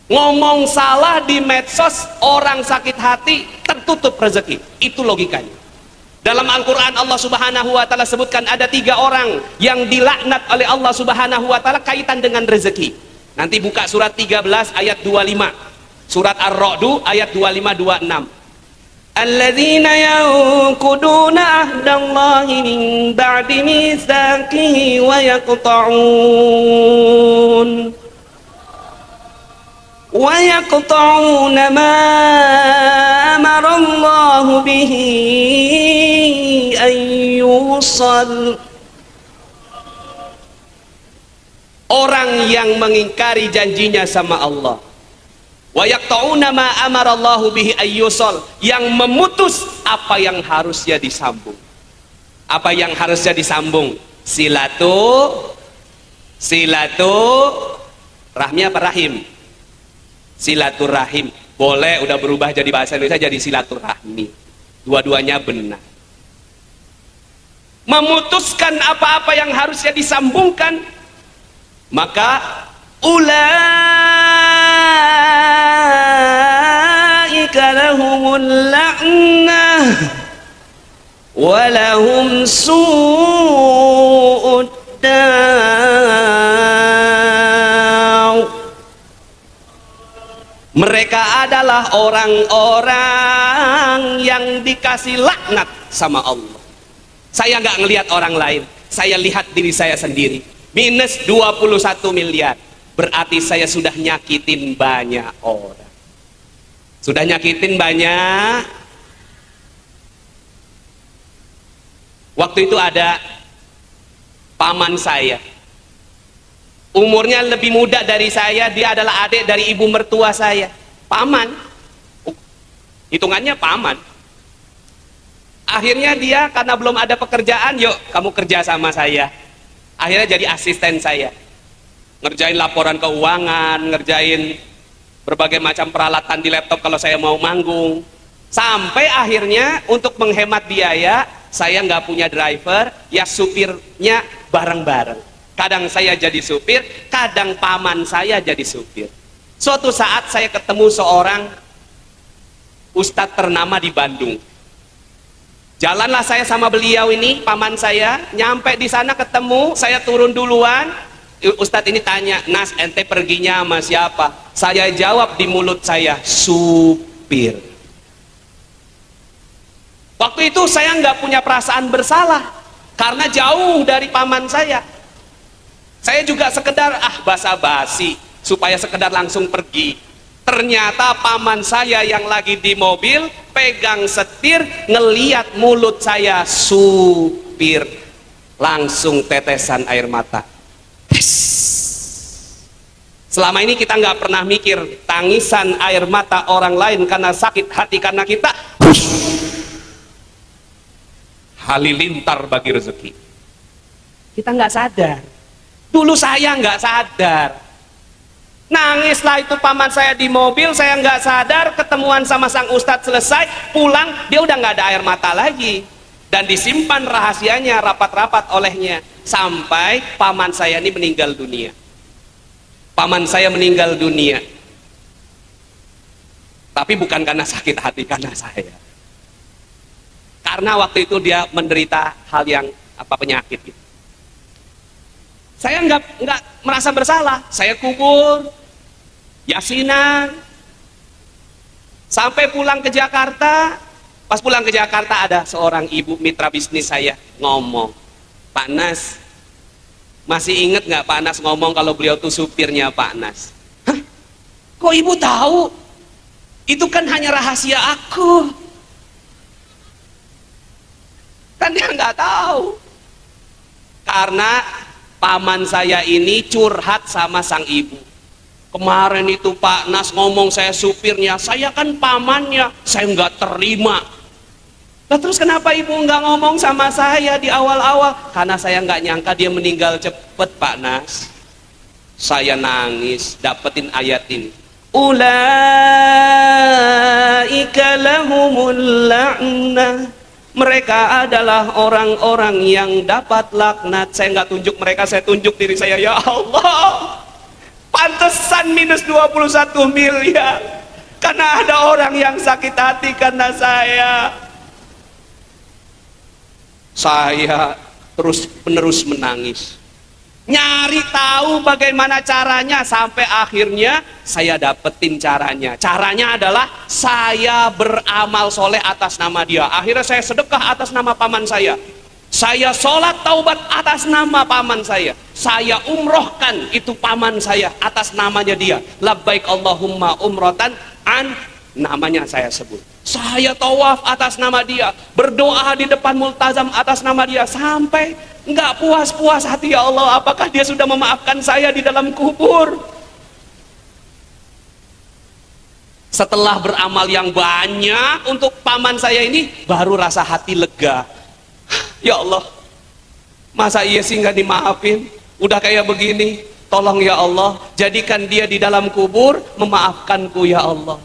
Ngomong salah di medsos, orang sakit hati, tertutup rezeki. Itu logikanya. Dalam Al-Quran Allah Subhanahu wa Ta'ala sebutkan ada 3 orang yang dilaknat oleh Allah Subhanahu wa Ta'ala kaitan dengan rezeki. Nanti buka surat 13 ayat 25, surat Ar-Ra'du ayat 25-26. Alladzina yanquduna ahdallahi min ba'di mitsaqihi wa yaqta'una ma amara Allahu bihi an yusal. Orang yang mengingkari janjinya sama Allah, wa yaqta'una ma amara Allahu bihi an yusal, yang memutus apa yang harusnya disambung. Apa yang harusnya disambung? Rahmi apa rahim? Silaturahim. Boleh udah berubah jadi bahasa Indonesia jadi silaturahmi. Dua-duanya benar. Memutuskan apa-apa yang harusnya disambungkan, maka ulaika lahumul la'nah wa lahum su'ud dar. Mereka adalah orang-orang yang dikasih laknat sama Allah. Saya nggak ngelihat orang lain, saya lihat diri saya sendiri. Minus 21 miliar. Berarti saya sudah nyakitin banyak orang. Sudah nyakitin banyak. Waktu itu ada paman saya, umurnya lebih muda dari saya, dia adalah adik dari ibu mertua saya. Paman, hitungannya paman. Akhirnya dia karena belum ada pekerjaan, yuk kamu kerja sama saya. Akhirnya jadi asisten saya, ngerjain laporan keuangan, ngerjain berbagai macam peralatan di laptop kalau saya mau manggung. Sampai akhirnya untuk menghemat biaya, saya nggak punya driver, ya supirnya bareng-bareng. Kadang saya jadi supir, kadang paman saya jadi supir. Suatu saat saya ketemu seorang ustadz ternama di Bandung. Jalanlah saya sama beliau ini, paman saya, nyampe di sana ketemu, saya turun duluan. Ustadz ini tanya, "Nas, ente perginya sama siapa?" Saya jawab di mulut saya, "Supir." Waktu itu saya nggak punya perasaan bersalah karena jauh dari paman saya. Saya juga sekedar basa-basi supaya sekedar langsung pergi. Ternyata paman saya yang lagi di mobil pegang setir, ngeliat mulut saya supir, langsung tetesan air mata. Selama ini kita nggak pernah mikir tangisan air mata orang lain karena sakit hati karena kita, halilintar bagi rezeki. Kita nggak sadar. Dulu saya nggak sadar. Nangislah itu paman saya di mobil, saya nggak sadar, ketemuan sama sang ustadz selesai, pulang, dia udah nggak ada air mata lagi. Dan disimpan rahasianya rapat-rapat olehnya. Sampai paman saya ini meninggal dunia. Paman saya meninggal dunia. Tapi bukan karena sakit hati, karena saya. Karena waktu itu dia menderita hal yang penyakit gitu. Saya nggak merasa bersalah. Saya kubur, yasinan, sampai pulang ke Jakarta. Pas pulang ke Jakarta ada seorang ibu mitra bisnis saya ngomong, Pak Nas, masih inget nggak Pak Nas ngomong kalau beliau tuh supirnya Pak Nas? Hah? Kok ibu tahu? Itu kan hanya rahasia aku. Kan dia nggak tahu. Karena paman saya ini curhat sama sang ibu. Kemarin itu Pak Nas ngomong saya supirnya, saya kan pamannya, saya nggak terima. Nah, terus kenapa ibu nggak ngomong sama saya di awal-awal? Karena saya nggak nyangka dia meninggal cepet Pak Nas. Saya nangis, dapetin ayat ini. Ulaika lahumul la'nah. Mereka adalah orang-orang yang dapat laknat. Saya nggak tunjuk mereka, saya tunjuk diri saya. Ya Allah, pantesan minus 21 miliar. Karena ada orang yang sakit hati karena saya. Saya terus-menerus menangis. Nyari tahu bagaimana caranya, sampai akhirnya saya dapetin caranya. Caranya adalah saya beramal soleh atas nama dia. Akhirnya saya sedekah atas nama paman saya. Saya sholat taubat atas nama paman saya. Saya umrohkan itu paman saya atas namanya dia. Labbaik Allahumma umrotan an, namanya saya sebut. Saya tawaf atas nama dia, berdoa di depan multazam atas nama dia, sampai nggak puas-puas hati. Ya Allah, apakah dia sudah memaafkan saya di dalam kubur? Setelah beramal yang banyak untuk paman saya ini, baru rasa hati lega. Ya Allah, masa iya sih nggak dimaafin? Udah kayak begini, tolong ya Allah, jadikan dia di dalam kubur memaafkanku ya Allah.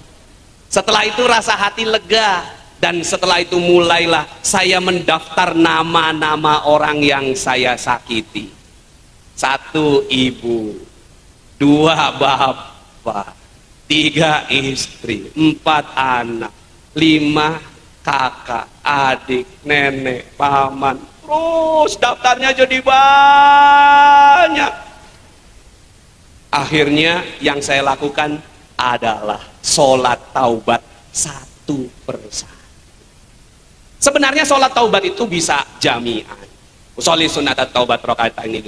Setelah itu rasa hati lega, dan setelah itu mulailah saya mendaftar nama-nama orang yang saya sakiti. 1 ibu, 2 bapak, 3 istri, 4 anak, 5 kakak, adik, nenek, paman. Terus daftarnya jadi banyak. Akhirnya yang saya lakukan adalah sholat taubat satu persatu. Sebenarnya sholat taubat itu bisa jami'an. Usolli sunnatat taubat rakaat ini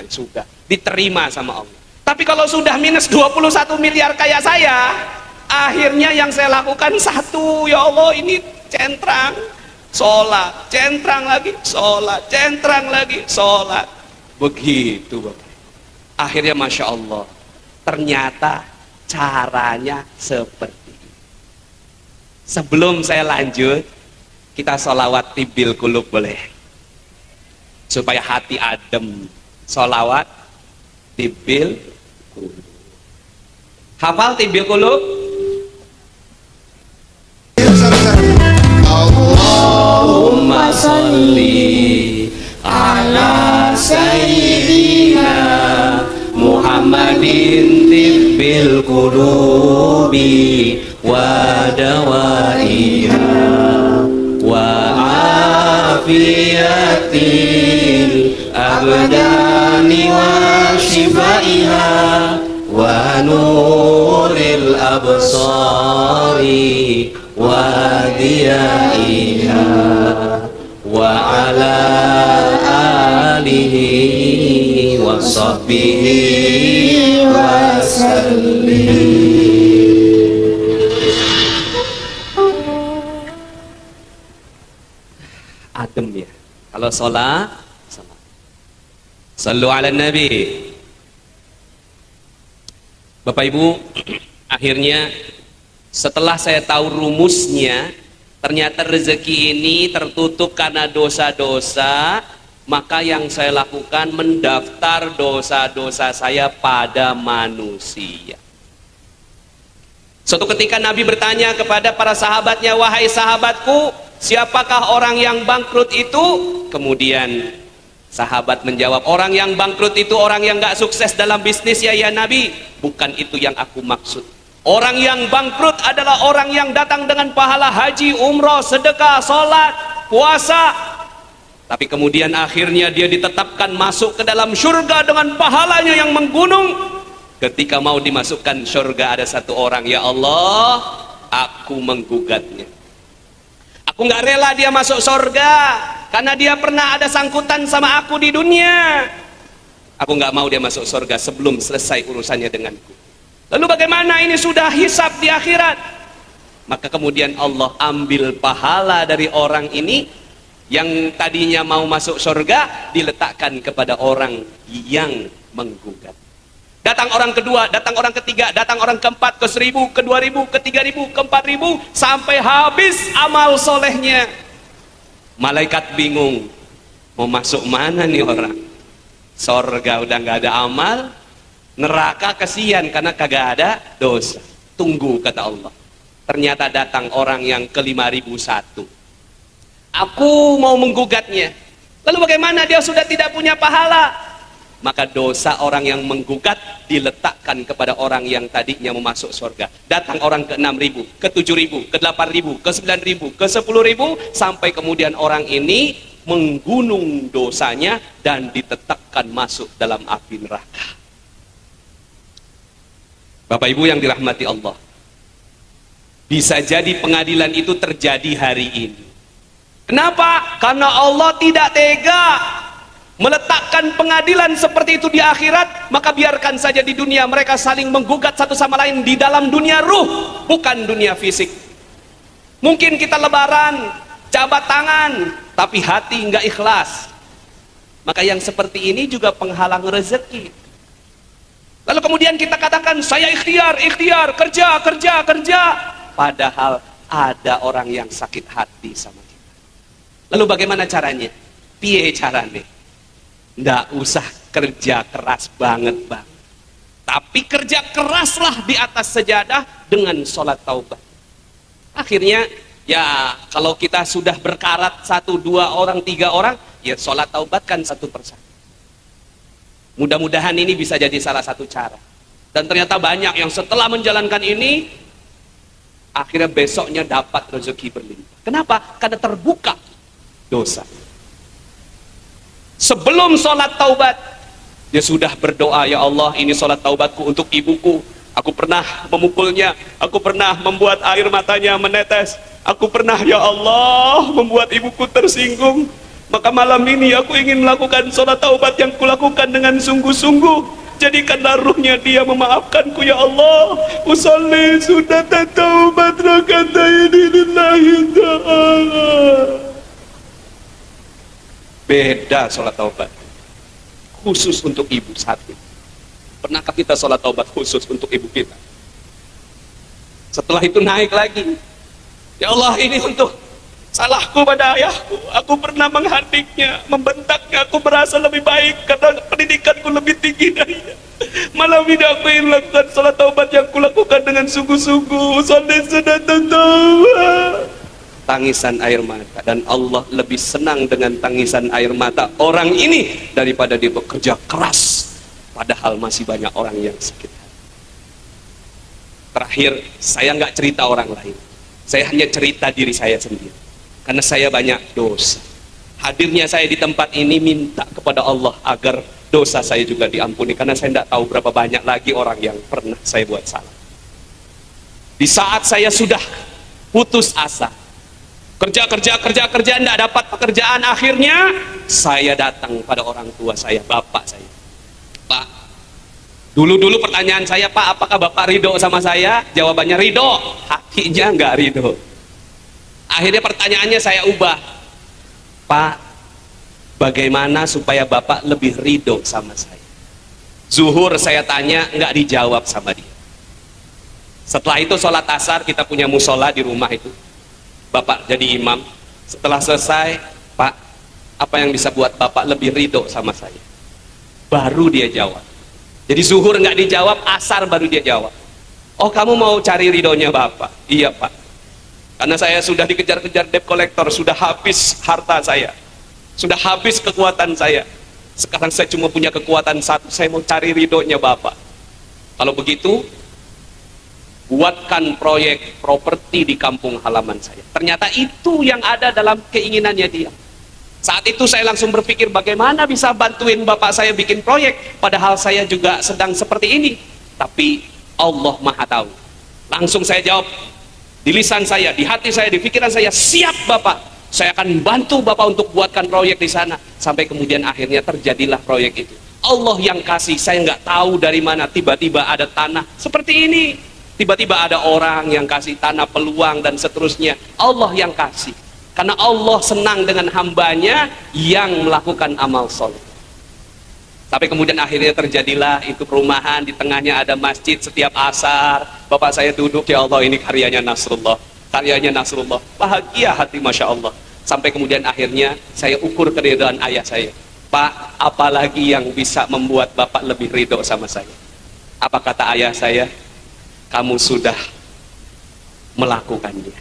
sudah diterima sama Allah. Tapi kalau sudah minus 21 miliar kayak saya, akhirnya yang saya lakukan satu, ya Allah ini centrang, sholat, centrang lagi, sholat, centrang lagi, sholat. Begitu Bapak. Akhirnya Masya Allah, ternyata caranya seperti ini. Sebelum saya lanjut, kita sholawat tibil kulub boleh? Supaya hati adem. Sholawat tibil kulub. Hafal tibil kulub? Allahumma sholli ala sayyidina Muhammadin tibbil qulubi wa dawaiha wa afiyatil abdani wa shifaiha wa nuril absari wa diyaiha wa ala alihi wa sahbihi wa sallim. Adem ya kalau sholat. Sallu ala nabi. Bapak Ibu, akhirnya setelah saya tahu rumusnya, ternyata rezeki ini tertutup karena dosa-dosa. maka yang saya lakukan mendaftar dosa-dosa saya pada manusia. Suatu ketika Nabi bertanya kepada para sahabatnya, wahai sahabatku, siapakah orang yang bangkrut itu? Kemudian sahabat menjawab, orang yang bangkrut itu orang yang gak sukses dalam bisnis ya Nabi. Bukan itu yang aku maksud. Orang yang bangkrut adalah orang yang datang dengan pahala haji, umroh, sedekah, sholat, puasa, tapi kemudian akhirnya dia ditetapkan masuk ke dalam surga dengan pahalanya yang menggunung. Ketika mau dimasukkan surga, ada satu orang, ya Allah, aku menggugatnya. Aku nggak rela dia masuk surga karena dia pernah ada sangkutan sama aku di dunia. Aku nggak mau dia masuk surga sebelum selesai urusannya denganku. Lalu bagaimana ini sudah hisab di akhirat? Maka kemudian Allah ambil pahala dari orang ini yang tadinya mau masuk surga, diletakkan kepada orang yang menggugat. Datang orang kedua, datang orang ketiga, datang orang keempat, ke 1000, ke 2000, ke 3000, ke 4000, sampai habis amal solehnya. Malaikat bingung, mau masuk mana nih orang? Surga udah nggak ada amal, neraka kesian karena kagak ada dosa. Tunggu, kata Allah. Ternyata datang orang yang ke 5001. Aku mau menggugatnya. Lalu bagaimana, dia sudah tidak punya pahala? Maka dosa orang yang menggugat diletakkan kepada orang yang tadinya mau masuk surga. Datang orang ke 6000, ke 7000, ke 8000, ke 9000, ke 10000, sampai kemudian orang ini menggunung dosanya dan ditetapkan masuk dalam api neraka. Bapak Ibu yang dirahmati Allah, bisa jadi pengadilan itu terjadi hari ini. Kenapa? Karena Allah tidak tega meletakkan pengadilan seperti itu di akhirat. Maka biarkan saja di dunia mereka saling menggugat satu sama lain di dalam dunia ruh, bukan dunia fisik. Mungkin kita lebaran, jabat tangan, tapi hati nggak ikhlas. Maka yang seperti ini juga penghalang rezeki. Lalu kemudian kita katakan, saya ikhtiar, kerja. Padahal ada orang yang sakit hati sama kita. Lalu bagaimana caranya? Piye caranya? Nggak usah kerja keras banget, Bang. Tapi kerja keraslah di atas sejadah dengan sholat taubat. Akhirnya, ya kalau kita sudah berkarat 1, 2 orang, 3 orang, ya sholat taubatkan satu persatu. Mudah-mudahan ini bisa jadi salah satu cara. Dan ternyata banyak yang setelah menjalankan ini, akhirnya besoknya dapat rezeki berlimpah. Kenapa? Karena terbuka dosa. Sebelum sholat taubat, dia sudah berdoa, ya Allah, ini sholat taubatku untuk ibuku. Aku pernah memukulnya, aku pernah membuat air matanya menetes, aku pernah, ya Allah, membuat ibuku tersinggung. Maka malam ini aku ingin melakukan sholat taubat yang kulakukan dengan sungguh-sungguh. Jadikanlah ruhnya dia memaafkanku, ya Allah. Usolli sudah taubat rakataini lillahi ta'ala. Beda sholat taubat khusus untuk ibu satu. Pernahkah kita sholat taubat khusus untuk ibu kita? Setelah itu naik lagi, ya Allah, ini untuk salahku pada ayahku. Aku pernah menghadiknya, membentaknya. Aku merasa lebih baik karena pendidikanku lebih tinggi darinya. Malam ini aku ingin melakukan sholat taubat yang kulakukan dengan sungguh-sungguh. Sholat sudah taubat. Tangisan air mata, dan Allah lebih senang dengan tangisan air mata orang ini daripada dia bekerja keras padahal masih banyak orang yang sakit. Terakhir, saya nggak cerita orang lain, saya hanya cerita diri saya sendiri karena saya banyak dosa. Hadirnya saya di tempat ini minta kepada Allah agar dosa saya juga diampuni, karena saya tidak tahu berapa banyak lagi orang yang pernah saya buat salah. Di saat saya sudah putus asa, kerja, tidak dapat pekerjaan, akhirnya saya datang pada orang tua saya, bapak saya. Pak, dulu pertanyaan saya, Pak, apakah Bapak ridho sama saya? Jawabannya ridho, hatinya nggak ridho. Akhirnya pertanyaannya saya ubah, Pak, bagaimana supaya Bapak lebih ridho sama saya? Zuhur saya tanya, nggak dijawab sama dia. Setelah itu sholat asar, kita punya musola di rumah itu. Bapak jadi imam. Setelah selesai, Pak, apa yang bisa buat Bapak lebih ridho sama saya? Baru dia jawab. Jadi zuhur nggak dijawab, asar baru dia jawab. Oh, kamu mau cari ridhonya Bapak? Iya Pak, karena saya sudah dikejar-kejar debt collector, sudah habis harta saya, sudah habis kekuatan saya. Sekarang saya cuma punya kekuatan satu, saya mau cari ridhonya Bapak. Kalau begitu, buatkan proyek properti di kampung halaman saya. Ternyata itu yang ada dalam keinginannya dia. Saat itu saya langsung berpikir bagaimana bisa bantuin bapak saya bikin proyek, padahal saya juga sedang seperti ini. Tapi Allah Maha tahu. Langsung saya jawab, di lisan saya, di hati saya, di pikiran saya, siap Bapak, saya akan bantu Bapak untuk buatkan proyek di sana. Sampai kemudian akhirnya terjadilah proyek itu. Allah yang kasih, saya nggak tahu dari mana tiba-tiba ada tanah seperti ini, tiba-tiba ada orang yang kasih tanah peluang dan seterusnya. Allah yang kasih, karena Allah senang dengan hambanya yang melakukan amal soleh. Sampai kemudian akhirnya terjadilah itu perumahan, di tengahnya ada masjid. Setiap asar bapak saya duduk, ya Allah ini karyanya Nasrullah, karyanya Nasrullah. Bahagia hati, Masya Allah. Sampai kemudian akhirnya saya ukur keridhaan ayah saya. Pak, apalagi yang bisa membuat bapak lebih ridho sama saya? Apa kata ayah saya? Kamu sudah melakukannya.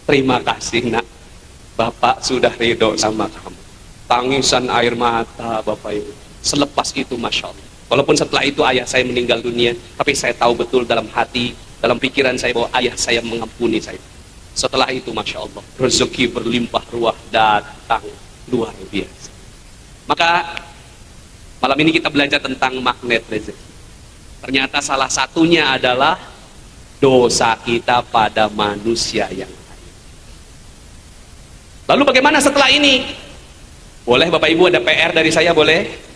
Terima kasih nak, bapak sudah ridho sama kamu. Tangisan air mata bapak ibu. Selepas itu Masya Allah, walaupun setelah itu ayah saya meninggal dunia, tapi saya tahu betul dalam hati, dalam pikiran saya bahwa ayah saya mengampuni saya. Setelah itu Masya Allah, rezeki berlimpah ruah datang luar biasa. Maka malam ini kita belajar tentang magnet rezeki. Ternyata salah satunya adalah dosa kita pada manusia yang lain. Lalu bagaimana setelah ini? Boleh Bapak Ibu, ada PR dari saya, boleh?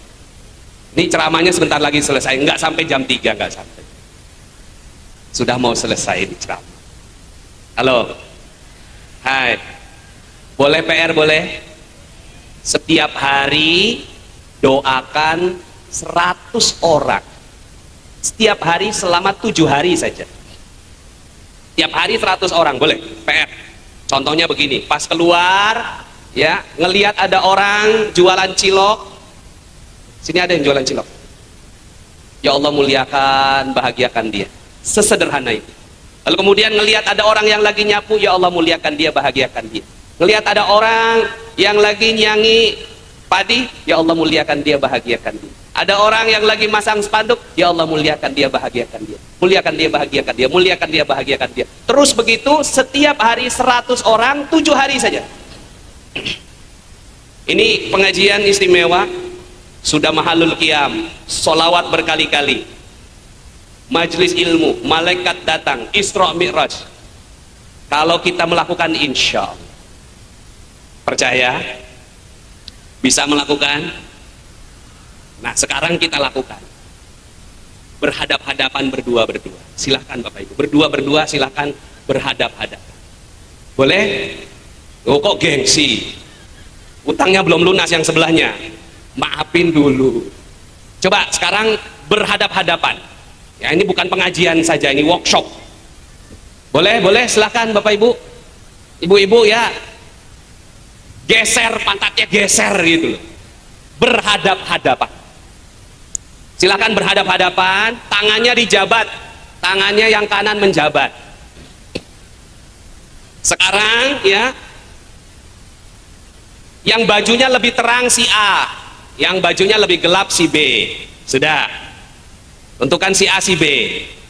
Ini ceramahnya sebentar lagi selesai, nggak sampai jam 3, nggak sampai. Sudah mau selesai di ceramah. Halo, hai, boleh PR, boleh? Setiap hari doakan 100 orang. Setiap hari selama 7 hari saja. Setiap hari 100 orang, boleh? PR. Contohnya begini, pas keluar, ya, ngelihat ada orang jualan cilok. Sini ada yang jualan cilok. Ya Allah muliakan, bahagiakan dia. Sesederhana itu. Lalu kemudian ngelihat ada orang yang lagi nyapu, ya Allah muliakan dia, bahagiakan dia. Ngelihat ada orang yang lagi nyangi padi, ya Allah muliakan dia, bahagiakan dia. Ada orang yang lagi masang spanduk, ya Allah muliakan dia, bahagiakan dia. Muliakan dia, bahagiakan dia. Muliakan dia, bahagiakan dia. Terus begitu setiap hari 100 orang, 7 hari saja. Ini pengajian istimewa. Sudah mahalul qiyam, solawat berkali-kali, majlis ilmu, malaikat datang, Isra Mi'raj. Kalau kita melakukan, insya Allah, percaya bisa melakukan. Nah sekarang kita lakukan berhadap-hadapan, berdua-berdua. Silahkan Bapak Ibu, berdua-berdua silahkan berhadap-hadapan. Boleh? Oh kok gengsi, utangnya belum lunas yang sebelahnya, maafin dulu. Coba sekarang berhadap-hadapan. Ya ini bukan pengajian saja, ini workshop. Boleh, boleh, silahkan Bapak Ibu. Ibu-ibu ya, geser pantatnya, geser gitu loh. Berhadap-hadapan. Silahkan berhadap-hadapan, tangannya dijabat, tangannya yang kanan menjabat. Sekarang ya, yang bajunya lebih terang si A, yang bajunya lebih gelap si B. Sudah, tentukan si A, si B.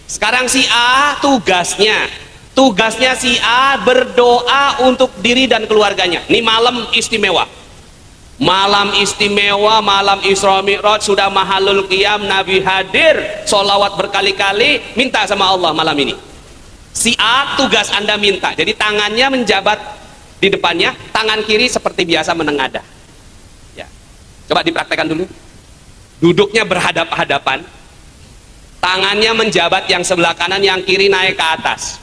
Sekarang si A tugasnya si A berdoa untuk diri dan keluarganya. Ini malam istimewa, malam istimewa, malam Isra Mi'raj, sudah mahalul qiyam, Nabi hadir, sholawat berkali-kali, minta sama Allah malam ini. Si A tugas Anda minta, jadi tangannya menjabat di depannya, tangan kiri seperti biasa menengadah. Ya. Coba dipraktekkan dulu. Duduknya berhadap-hadapan, tangannya menjabat yang sebelah kanan, yang kiri naik ke atas.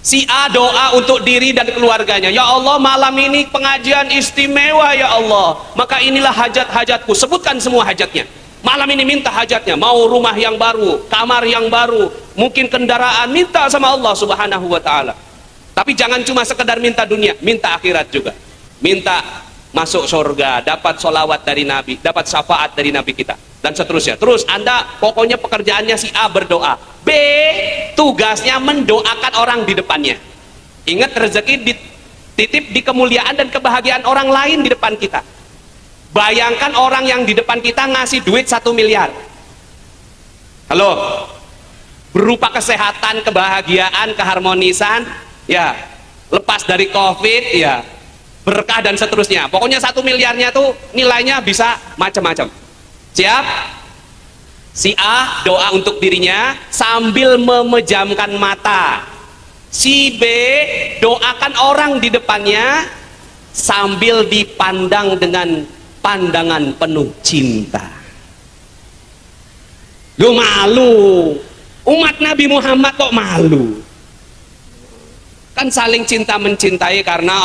Si A doa untuk diri dan keluarganya. Ya Allah, malam ini pengajian istimewa ya Allah, maka inilah hajat-hajatku. Sebutkan semua hajatnya. Malam ini minta hajatnya, mau rumah yang baru, kamar yang baru, mungkin kendaraan, minta sama Allah Subhanahu wa ta'ala. Tapi jangan cuma sekedar minta dunia, minta akhirat juga. Minta masuk surga, dapat sholawat dari Nabi, dapat syafaat dari Nabi kita, dan seterusnya. Terus Anda pokoknya pekerjaannya si A berdoa, B tugasnya mendoakan orang di depannya. Ingat, rezeki dititip di kemuliaan dan kebahagiaan orang lain di depan kita. Bayangkan orang yang di depan kita ngasih duit 1 miliar. Halo, berupa kesehatan, kebahagiaan, keharmonisan, ya, lepas dari COVID, ya, berkah dan seterusnya. Pokoknya 1 miliarnya tuh nilainya bisa macam-macam. Siap? Si A doa untuk dirinya sambil memejamkan mata. Si B doakan orang di depannya sambil dipandang dengan pandangan penuh cinta. Lu malu, umat Nabi Muhammad kok malu? Kan saling cinta mencintai karena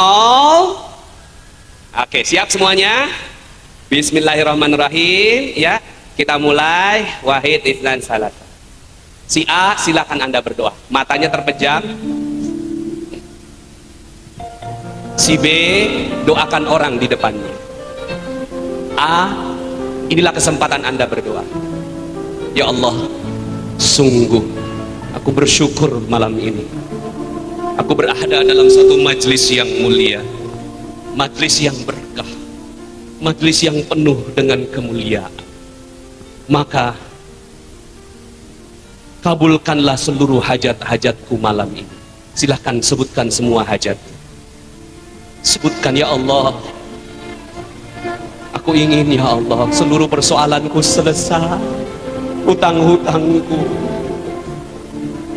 Oke, siap semuanya? Bismillahirrahmanirrahim, ya. Kita mulai. Wahid Iflan Salat. Si A, silakan Anda berdoa. Matanya terpejam. Si B, doakan orang di depannya. A, inilah kesempatan Anda berdoa. Ya Allah, sungguh aku bersyukur malam ini. Aku berada dalam satu majlis yang mulia, majlis yang berkah, majlis yang penuh dengan kemuliaan. Maka kabulkanlah seluruh hajat-hajatku malam ini. Silahkan sebutkan semua hajat. Sebutkan, ya Allah, aku ingin, ya Allah, seluruh persoalanku selesai, hutang-hutangku,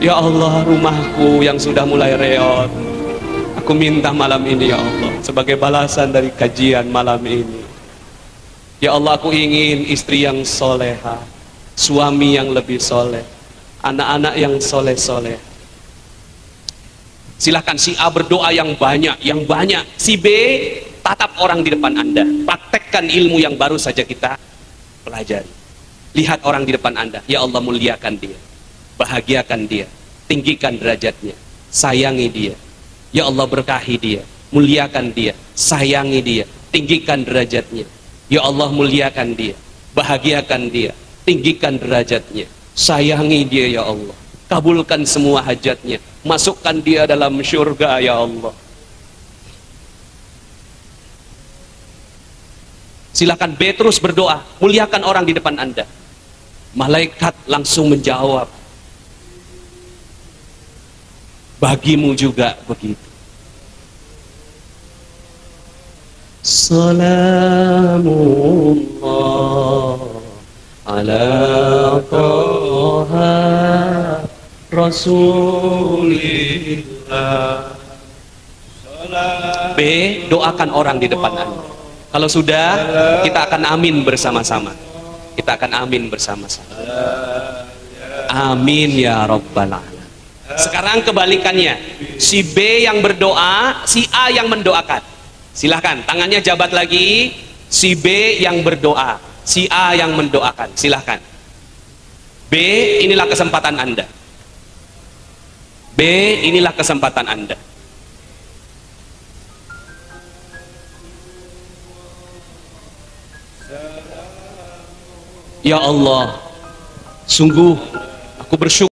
ya Allah, rumahku yang sudah mulai reot, aku minta malam ini, ya Allah, sebagai balasan dari kajian malam ini, ya Allah, aku ingin istri yang soleha, suami yang lebih soleh, anak-anak yang soleh-soleh. Silahkan si A berdoa yang banyak, si B tatap orang di depan Anda, praktekkan ilmu yang baru saja kita pelajari. Lihat orang di depan Anda, ya Allah, muliakan dia, bahagiakan dia, tinggikan derajatnya, sayangi dia, ya Allah, berkahi dia, muliakan dia, sayangi dia, tinggikan derajatnya, ya Allah, muliakan dia, bahagiakan dia, tinggikan derajatnya, sayangi dia, ya Allah, kabulkan semua hajatnya, masukkan dia dalam syurga, ya Allah. Silakan B terus berdoa, muliakan orang di depan Anda. Malaikat langsung menjawab, bagimu juga begitu. Salamullah ala Taha Rasulillah. B, doakan orang di depan Anda. Kalau sudah, kita akan amin bersama-sama. Kita akan amin bersama-sama. Amin ya Rabbal Alamin. Sekarang kebalikannya, si B yang berdoa, si A yang mendoakan. Silahkan, tangannya jabat lagi. Si B yang berdoa, si A yang mendoakan. Silahkan. B, inilah kesempatan Anda. B, inilah kesempatan Anda. Ya Allah, sungguh aku bersyukur.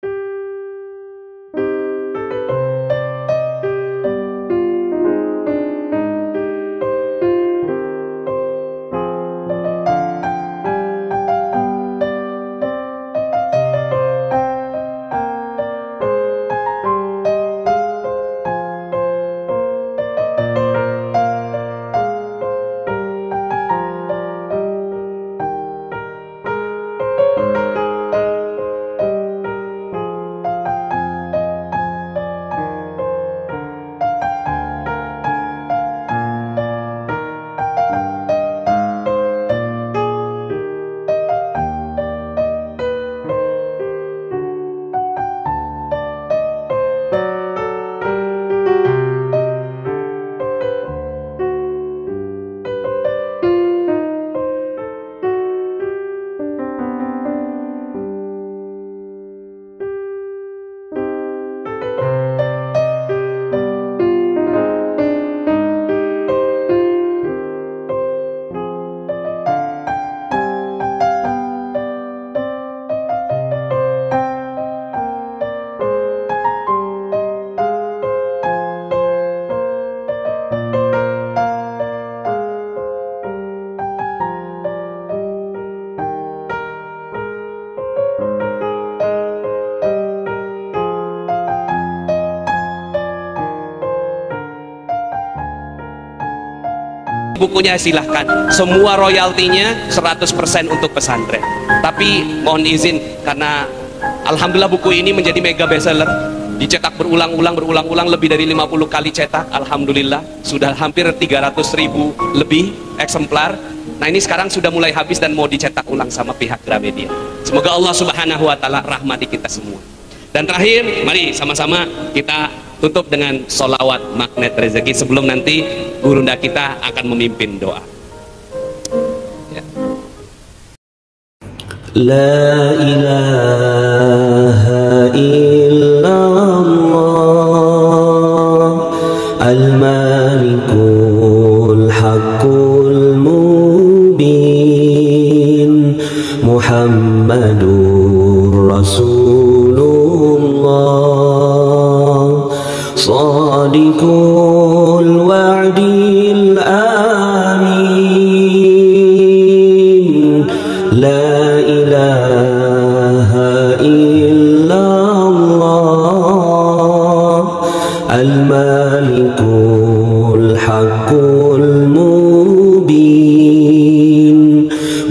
bukunya silahkan, semua royaltinya 100% untuk pesantren. Tapi mohon izin, karena alhamdulillah buku ini menjadi mega bestseller, dicetak berulang-ulang lebih dari 50 kali cetak, alhamdulillah sudah hampir 300.000 lebih eksemplar. Nah ini sekarang sudah mulai habis dan mau dicetak ulang sama pihak Gramedia. Semoga Allah Subhanahu wa Ta'ala rahmati kita semua. Dan terakhir, mari sama-sama kita tutup dengan solawat magnet rezeki sebelum nanti gurunda kita akan memimpin doa. Ya. La ilaha illallah al-malikul haqqul mubin Muhammadur Rasulullah Sadiqul wa'dil amin La ilaha illallah al-malikul haqqul mubin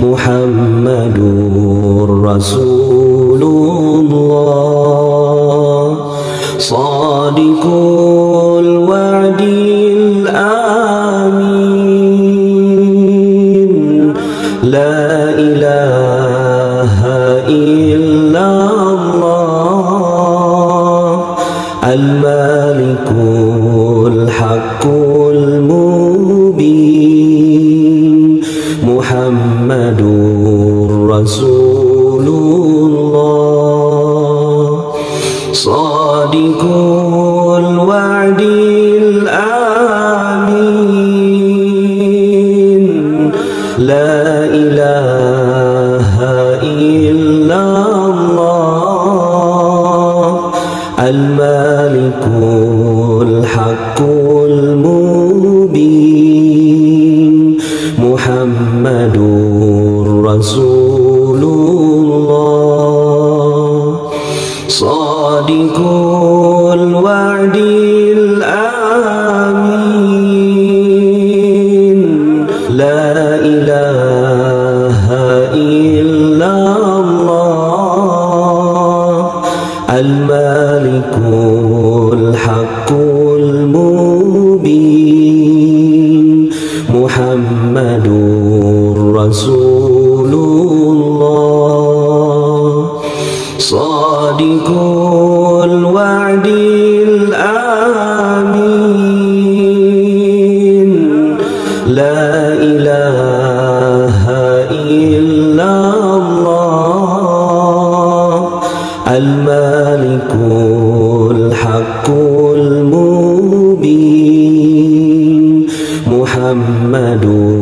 Muhammadur Rasulullah Sadiqul wa'dil amin La ilaha illallah al-malikul haqqul mubin Muhammadur Rasulullah Sadiqul wa'dil amin La ilaha illallah al-malikul haqqul mubin Muhammadur Rasulullah Sadiqul wa'dil amin La ilaha illallah al-malikul haqqul mubin Muhammadur Rasulullah Sadiqul wa'dil amin La ilaha illallah al-malikul haqqul mubin Muhammadur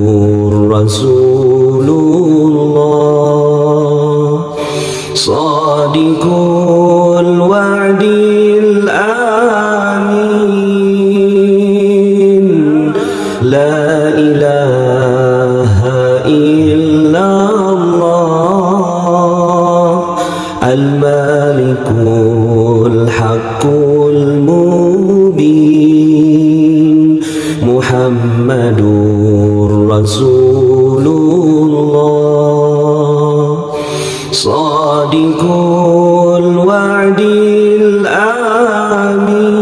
Rasulullah Sadiqul wa'dil amin La ilaha illallah al-malikul haqqul mubin Muhammadur Rasulullah Sadiqul wa'dil amin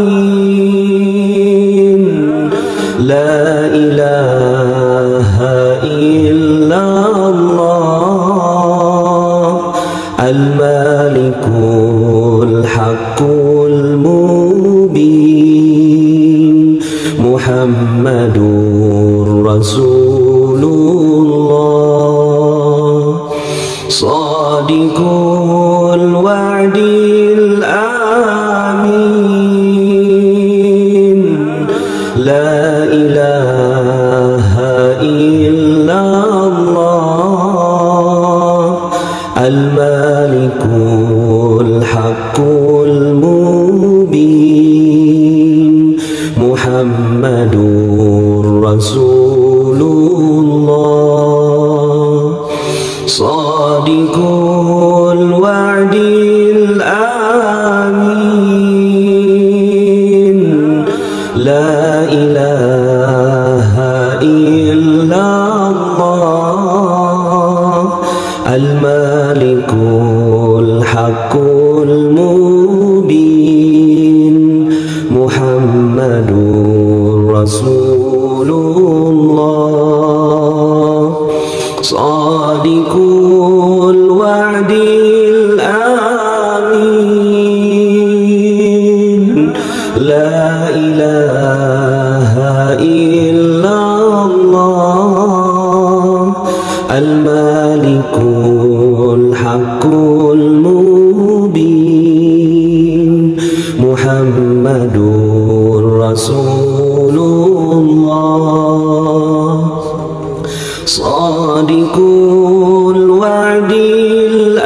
La ilaha illallah al-malikul haqqul mubin Muhammadur Rasulullah Sadiqul wa'dil amin La ilaha illallah al-malikul haqqul mubin Muhammadur Rasulullah Sadiqul wa'dil amin La ilaha illallah Muhammadur Rasulullah Shadiqul wa'dil amin La ilaha illallah Al-Malikul Haqqul Mubin Muhammadur Rasulullah Shadiqul wa'dil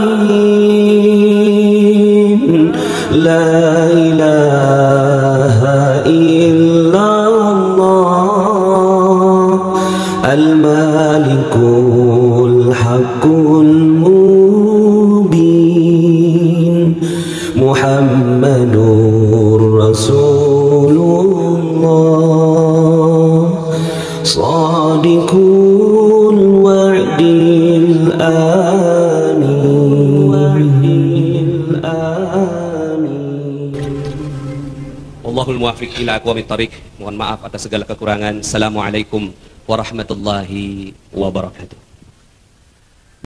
amin La ilaha illallah Al-Malikul Haqqul Mubin Muhammadur Rasulullah Shadiqul wa'dil amin Allahul muwaffiq ila aqwamit thariq. Mohon maaf atas segala kekurangan. Assalamualaikum warahmatullahi wabarakatuh.